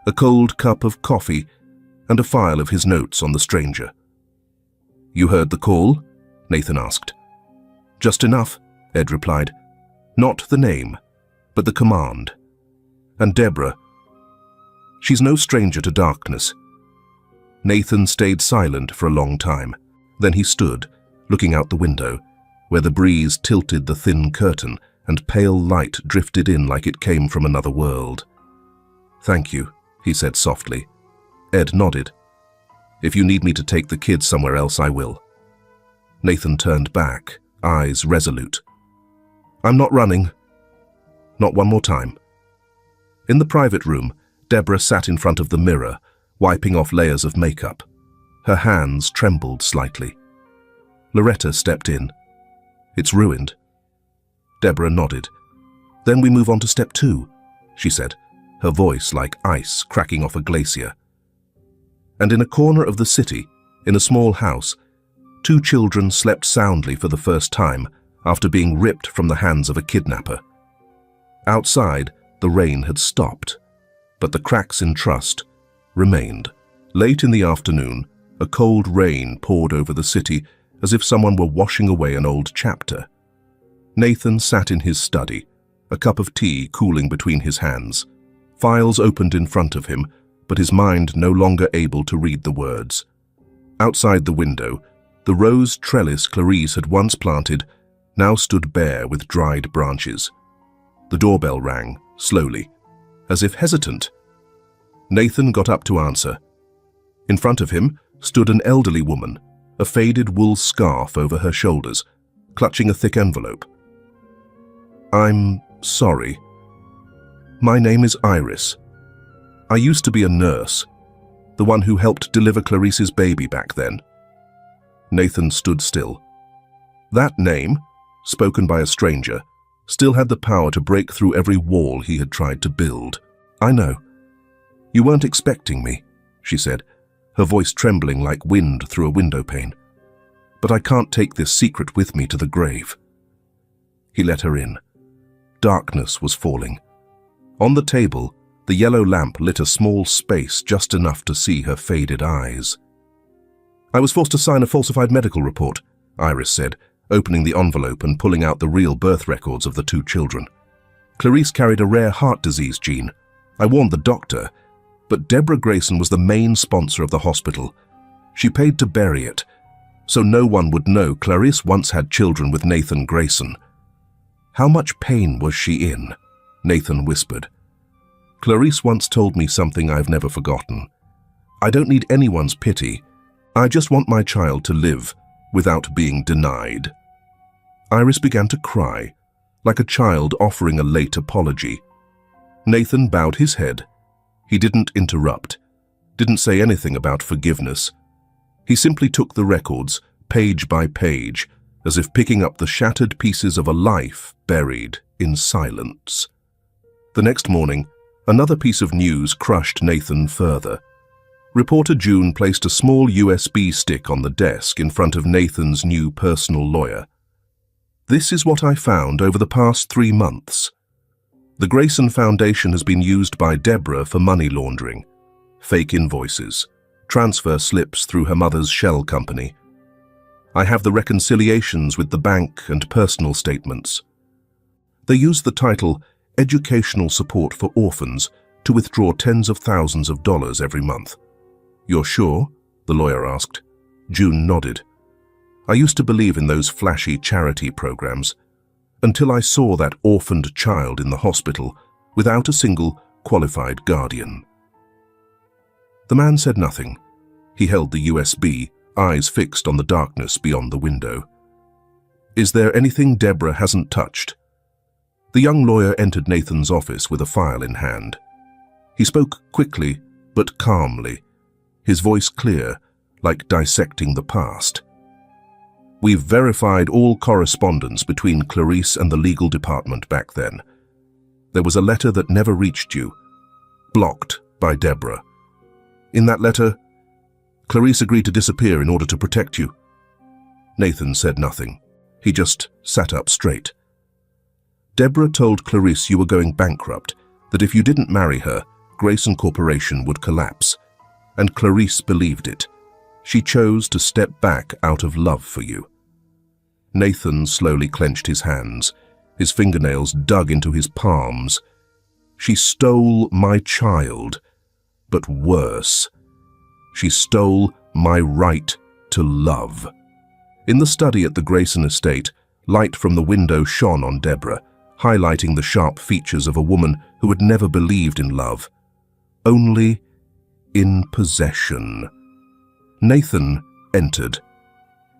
a cold cup of coffee and a file of his notes on the stranger. "You heard the call?" Nathan asked. "Just enough," Ed replied. "Not the name, but the command. And Deborah, she's no stranger to darkness." Nathan stayed silent for a long time. Then he stood, looking out the window, where the breeze tilted the thin curtain and pale light drifted in like it came from another world. "Thank you," he said softly. Ed nodded. "If you need me to take the kids somewhere else, I will." Nathan turned back, eyes resolute. "I'm not running. Not one more time." In the private room, Deborah sat in front of the mirror, wiping off layers of makeup. Her hands trembled slightly. Loretta stepped in. "It's ruined." Deborah nodded. "Then we move on to step 2, she said, her voice like ice cracking off a glacier. And in a corner of the city, in a small house, 2 children slept soundly for the first time after being ripped from the hands of a kidnapper. Outside, the rain had stopped, but the cracks in trust remained. Late in the afternoon, a cold rain poured over the city as if someone were washing away an old chapter. Nathan sat in his study, a cup of tea cooling between his hands. Files opened in front of him, but his mind no longer able to read the words. Outside the window, the rose trellis Clarice had once planted now stood bare with dried branches. The doorbell rang, slowly, as if hesitant. Nathan got up to answer. In front of him stood an elderly woman, a faded wool scarf over her shoulders, clutching a thick envelope. "I'm sorry. My name is Iris. I used to be a nurse, the one who helped deliver Clarice's baby back then." Nathan stood still. That name, spoken by a stranger, still had the power to break through every wall he had tried to build. "I know. You weren't expecting me," she said, her voice trembling like wind through a window pane. "But I can't take this secret with me to the grave." He let her in. Darkness was falling. On the table, the yellow lamp lit a small space just enough to see her faded eyes. "I was forced to sign a falsified medical report," Iris said, opening the envelope and pulling out the real birth records of the 2 children. "Clarice carried a rare heart disease gene. I warned the doctor, but Deborah Grayson was the main sponsor of the hospital. She paid to bury it, so no one would know Clarice once had children with Nathan Grayson." "How much pain was she in?" Nathan whispered. "Clarice once told me something I've never forgotten. I don't need anyone's pity. I just want my child to live without being denied." Iris began to cry, like a child offering a late apology. Nathan bowed his head. He didn't interrupt, didn't say anything about forgiveness. He simply took the records, page by page, as if picking up the shattered pieces of a life buried in silence. The next morning, another piece of news crushed Nathan further. Reporter June placed a small USB stick on the desk in front of Nathan's new personal lawyer. "This is what I found over the past 3 months. The Grayson Foundation has been used by Deborah for money laundering, fake invoices, transfer slips through her mother's shell company. I have the reconciliations with the bank and personal statements. They use the title Educational Support for Orphans to withdraw tens of thousands of dollars every month." "You're sure?" the lawyer asked. June nodded. "I used to believe in those flashy charity programs, until I saw that orphaned child in the hospital without a single qualified guardian." The man said nothing. He held the USB, eyes fixed on the darkness beyond the window. "Is there anything Deborah hasn't touched?" The young lawyer entered Nathan's office with a file in hand. He spoke quickly but calmly, his voice clear, like dissecting the past. "We've verified all correspondence between Clarice and the legal department back then. There was a letter that never reached you, blocked by Deborah. In that letter, Clarice agreed to disappear in order to protect you." Nathan said nothing. He just sat up straight. Deborah told Clarice you were going bankrupt, that if you didn't marry her, Grayson Corporation would collapse. And Clarice believed it. She chose to step back out of love for you. Nathan slowly clenched his hands. His fingernails dug into his palms. She stole my child, but worse. She stole my right to love. In the study at the Grayson estate, light from the window shone on Deborah, highlighting the sharp features of a woman who had never believed in love, only in possession. Nathan entered.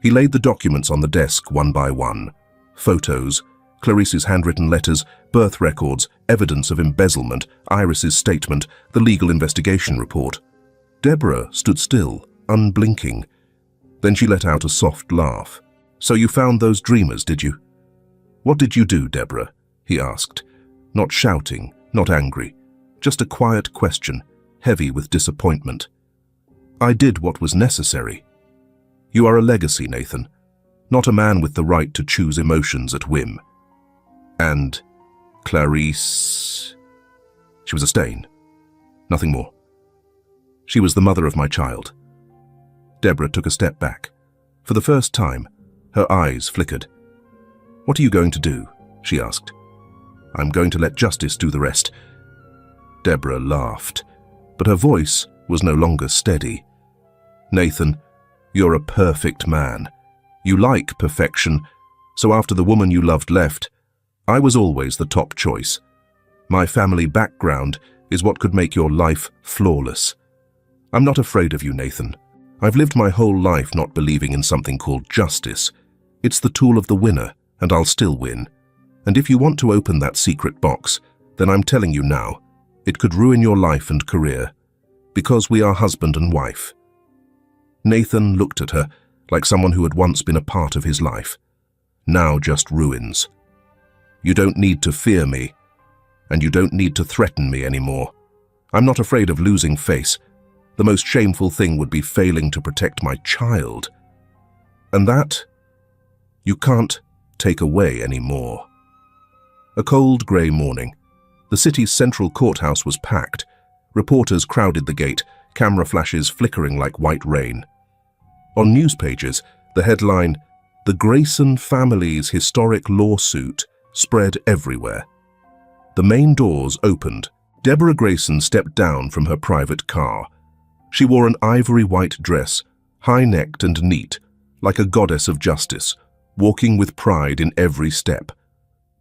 He laid the documents on the desk one by one. Photos, Clarice's handwritten letters, birth records, evidence of embezzlement, Iris's statement, the legal investigation report. Deborah stood still, unblinking. Then she let out a soft laugh. "So you found those dreamers, did you?" "What did you do, Deborah?" he asked, not shouting, not angry, just a quiet question, heavy with disappointment. "I did what was necessary." "You are a legacy, Nathan, not a man with the right to choose emotions at whim." "And Clarice?" "She was a stain. Nothing more. She was the mother of my child." Deborah took a step back. For the first time, her eyes flickered. "What are you going to do?" she asked. "I'm going to let justice do the rest." Deborah laughed, but her voice was no longer steady. "Nathan, you're a perfect man. You like perfection, so after the woman you loved left, I was always the top choice. My family background is what could make your life flawless. I'm not afraid of you, Nathan. I've lived my whole life not believing in something called justice. It's the tool of the winner, and I'll still win. And if you want to open that secret box, then I'm telling you now, it could ruin your life and career, because we are husband and wife." Nathan looked at her like someone who had once been a part of his life, now just ruins. "You don't need to fear me, and you don't need to threaten me anymore. I'm not afraid of losing face. The most shameful thing would be failing to protect my child. And that, you can't take away anymore." A cold grey morning. The city's central courthouse was packed. Reporters crowded the gate, camera flashes flickering like white rain. On news pages, the headline, "The Grayson Family's Historic Lawsuit," spread everywhere. The main doors opened. Deborah Grayson stepped down from her private car. She wore an ivory white dress, high-necked and neat, like a goddess of justice, walking with pride in every step.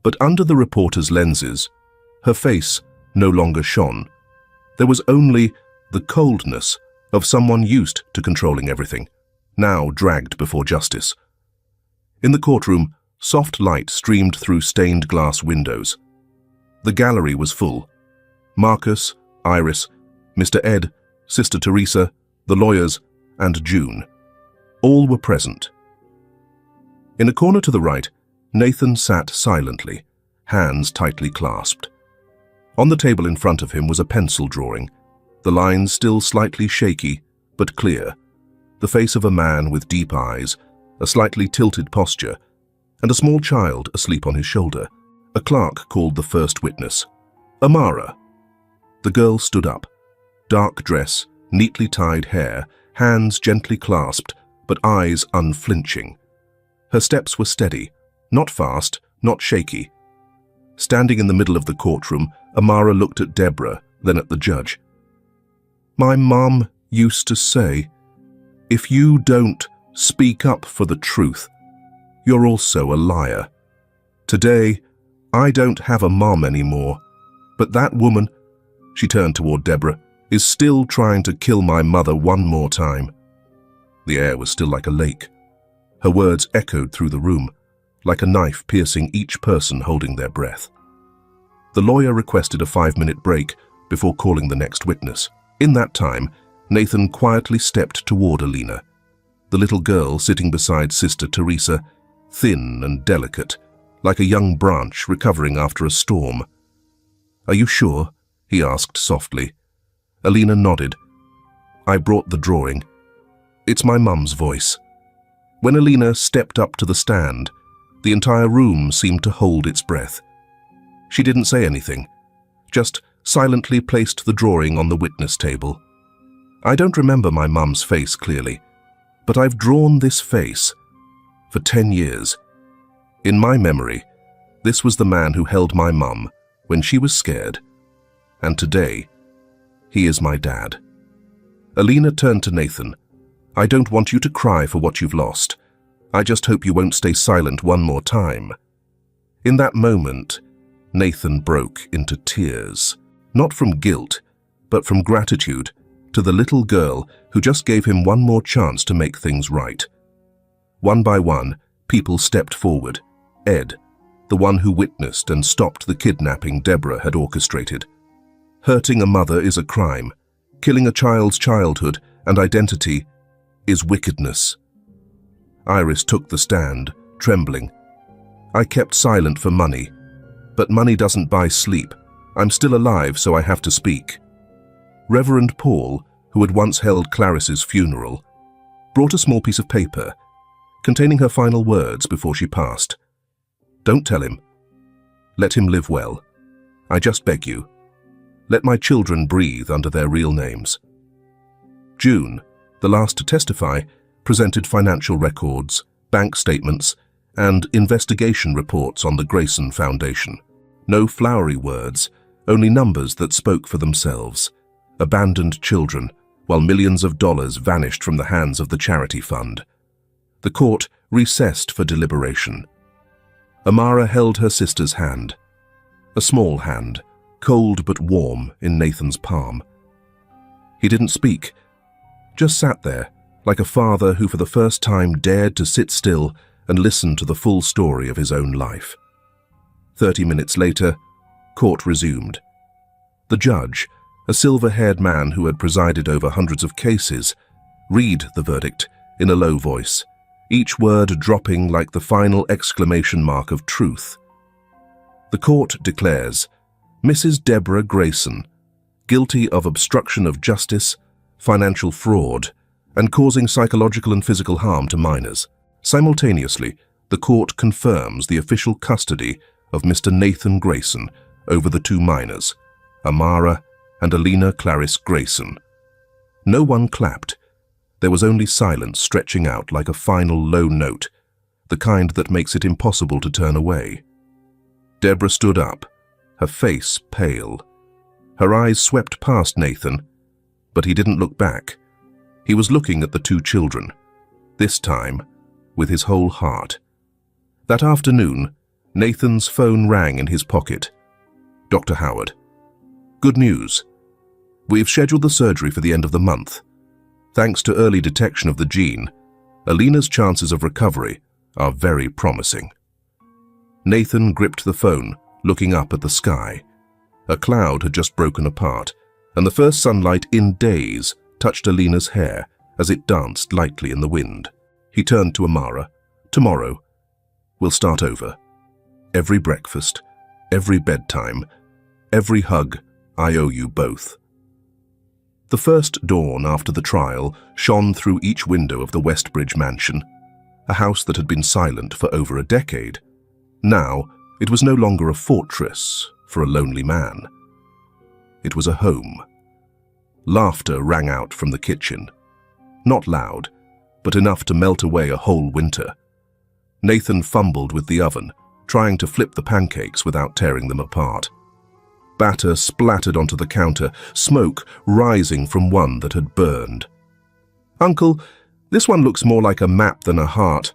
But under the reporter's lenses, her face no longer shone. There was only the coldness of someone used to controlling everything, now dragged before justice. In the courtroom, soft light streamed through stained glass windows. The gallery was full. Marcus, Iris, Mr. Ed, Sister Teresa, the lawyers, and June. All were present. In a corner to the right, Nathan sat silently, hands tightly clasped. On the table in front of him was a pencil drawing, the lines still slightly shaky, but clear, the face of a man with deep eyes, a slightly tilted posture, and a small child asleep on his shoulder. A clerk called the first witness, Amara. The girl stood up. Dark dress, neatly tied hair, hands gently clasped, but eyes unflinching. Her steps were steady, not fast, not shaky. Standing in the middle of the courtroom, Amara looked at Deborah, then at the judge. "My mom used to say, if you don't speak up for the truth, you're also a liar. Today, I don't have a mom anymore, but that woman," she turned toward Deborah, "is still trying to kill my mother one more time." The air was still like a lake. Her words echoed through the room, like a knife piercing each person holding their breath. The lawyer requested a 5-minute break before calling the next witness. In that time, Nathan quietly stepped toward Alina, the little girl sitting beside Sister Teresa, thin and delicate, like a young branch recovering after a storm. "Are you sure?" he asked softly. Alina nodded. "I brought the drawing. It's my mum's voice." When Alina stepped up to the stand, the entire room seemed to hold its breath. She didn't say anything, just silently placed the drawing on the witness table. I don't remember my mum's face clearly, but I've drawn this face for 10 years. In my memory, this was the man who held my mum when she was scared, and today, he is my dad. Alina turned to Nathan. I don't want you to cry for what you've lost. I just hope you won't stay silent one more time. In that moment, Nathan broke into tears, not from guilt, but from gratitude to the little girl who just gave him one more chance to make things right. One by one, people stepped forward. Ed, the one who witnessed and stopped the kidnapping Deborah had orchestrated. Hurting a mother is a crime. Killing a child's childhood and identity is wickedness. Iris took the stand, trembling. I kept silent for money, but money doesn't buy sleep. I'm still alive, so I have to speak. Reverend Paul, who had once held Clarice's funeral, brought a small piece of paper containing her final words before she passed. Don't tell him. Let him live well. I just beg you. Let my children breathe under their real names. June, the last to testify, presented financial records, bank statements, and investigation reports on the Grayson Foundation. No flowery words, only numbers that spoke for themselves. Abandoned children, while millions of dollars vanished from the hands of the charity fund. The court recessed for deliberation. Amara held her sister's hand. A small hand, cold but warm in Nathan's palm. He didn't speak, just sat there, like a father who for the first time dared to sit still and listen to the full story of his own life. 30 minutes later, court resumed. The judge, a silver-haired man who had presided over hundreds of cases, read the verdict in a low voice, each word dropping like the final exclamation mark of truth. The court declares, Mrs. Deborah Grayson, guilty of obstruction of justice, financial fraud, and causing psychological and physical harm to minors. Simultaneously, the court confirms the official custody of Mr. Nathan Grayson over the two minors, Amara and Alina Clarice Grayson. No one clapped. There was only silence stretching out like a final low note, the kind that makes it impossible to turn away. Deborah stood up, her face pale. Her eyes swept past Nathan, but he didn't look back. He was looking at the two children, this time with his whole heart. That afternoon, Nathan's phone rang in his pocket. Dr. Howard. Good news. We've scheduled the surgery for the end of the month. Thanks to early detection of the gene, Alina's chances of recovery are very promising. Nathan gripped the phone, looking up at the sky. A cloud had just broken apart, and the first sunlight in days touched Alina's hair as it danced lightly in the wind. He turned to Amara. Tomorrow, we'll start over. Every breakfast, every bedtime, every hug, I owe you both. The first dawn after the trial shone through each window of the Westbridge mansion, a house that had been silent for over a decade. Now, it was no longer a fortress for a lonely man. It was a home. Laughter rang out from the kitchen. Not loud, but enough to melt away a whole winter. Nathan fumbled with the oven, trying to flip the pancakes without tearing them apart. Batter splattered onto the counter, smoke rising from one that had burned. Uncle, this one looks more like a map than a heart.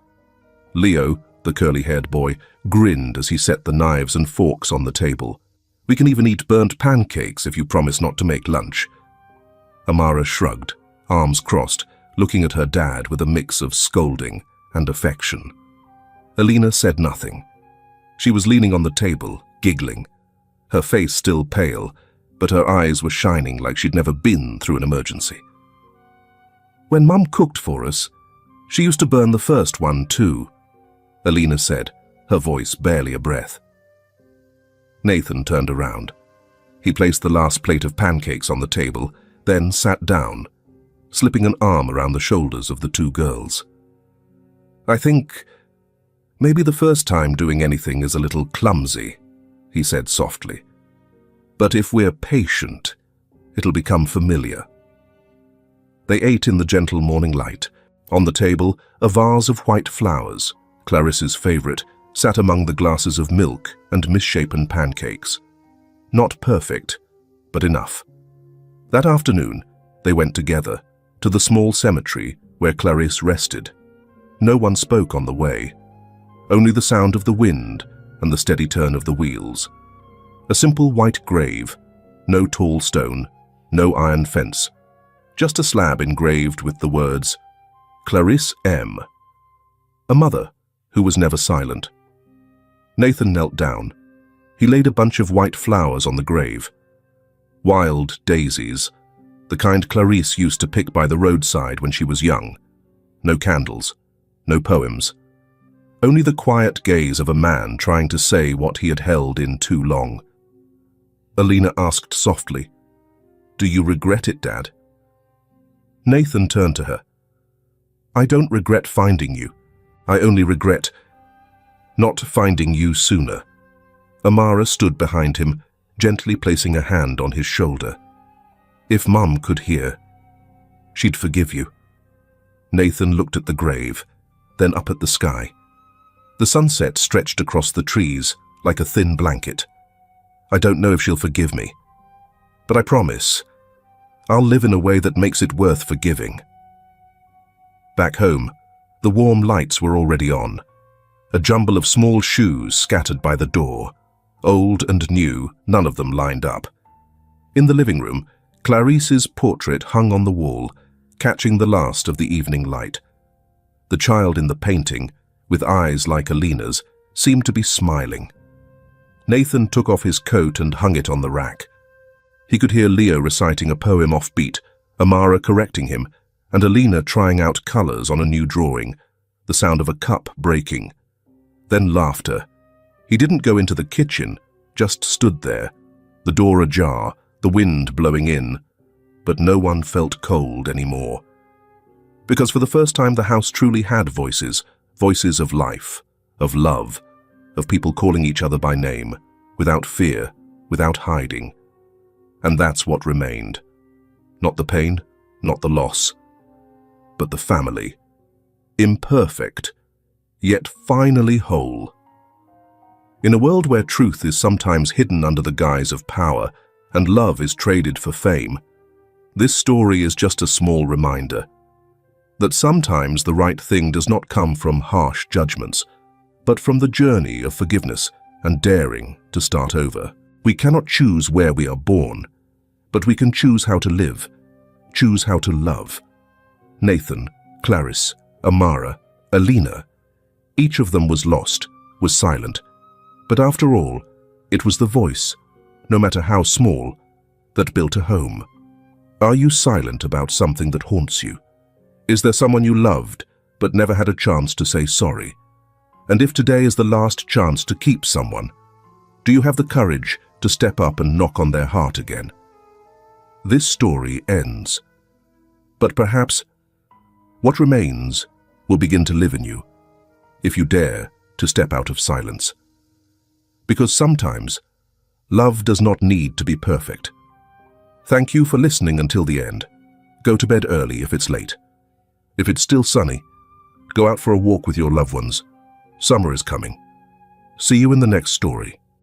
Leo, the curly-haired boy, grinned as he set the knives and forks on the table. We can even eat burnt pancakes if you promise not to make lunch. Amara shrugged, arms crossed, looking at her dad with a mix of scolding and affection. Alina said nothing. She was leaning on the table, giggling. Her face still pale, but her eyes were shining like she'd never been through an emergency. When Mum cooked for us, she used to burn the first one too, Alina said, her voice barely a breath. Nathan turned around. He placed the last plate of pancakes on the table, then sat down, slipping an arm around the shoulders of the two girls. I think maybe the first time doing anything is a little clumsy, he said softly. "But if we're patient, it'll become familiar." They ate in the gentle morning light. On the table, a vase of white flowers, Clarisse's favorite, sat among the glasses of milk and misshapen pancakes. Not perfect, but enough. That afternoon, they went together to the small cemetery where Clarisse rested. No one spoke on the way, only the sound of the wind and the steady turn of the wheels. A simple white grave, no tall stone, no iron fence, just a slab engraved with the words, Clarisse M. A mother who was never silent. Nathan knelt down. He laid a bunch of white flowers on the grave. Wild daisies, the kind Clarisse used to pick by the roadside when she was young. No candles, no poems. Only the quiet gaze of a man trying to say what he had held in too long. Alina asked softly, "Do you regret it, Dad?" Nathan turned to her. "I don't regret finding you. I only regret not finding you sooner." Amara stood behind him, gently placing a hand on his shoulder. "If Mum could hear, she'd forgive you." Nathan looked at the grave, then up at the sky. The sunset stretched across the trees like a thin blanket. "I don't know if she'll forgive me, but I promise I'll live in a way that makes it worth forgiving." Back home, the warm lights were already on. A jumble of small shoes scattered by the door. Old and new, none of them lined up. In the living room, Clarisse's portrait hung on the wall, catching the last of the evening light. The child in the painting, with eyes like Alina's, seemed to be smiling. Nathan took off his coat and hung it on the rack. He could hear Leo reciting a poem off-beat, Amara correcting him, and Alina trying out colors on a new drawing, the sound of a cup breaking. Then laughter. He didn't go into the kitchen, just stood there, the door ajar, the wind blowing in, but no one felt cold anymore. Because for the first time the house truly had voices, voices of life, of love, of people calling each other by name, without fear, without hiding. And that's what remained. Not the pain, not the loss, but the family. Imperfect, yet finally whole. In a world where truth is sometimes hidden under the guise of power and love is traded for fame, this story is just a small reminder that sometimes the right thing does not come from harsh judgments, but from the journey of forgiveness and daring to start over. We cannot choose where we are born, but we can choose how to live, choose how to love. Nathan, Clarisse, Amara, Alina, each of them was lost, was silent. But after all, it was the voice, no matter how small, that built a home. Are you silent about something that haunts you? Is there someone you loved but never had a chance to say sorry? And if today is the last chance to keep someone, do you have the courage to step up and knock on their heart again? This story ends, but perhaps what remains will begin to live in you if you dare to step out of silence. Because sometimes love does not need to be perfect. Thank you for listening until the end. Go to bed early if it's late. If it's still sunny, go out for a walk with your loved ones. Summer is coming. See you in the next story.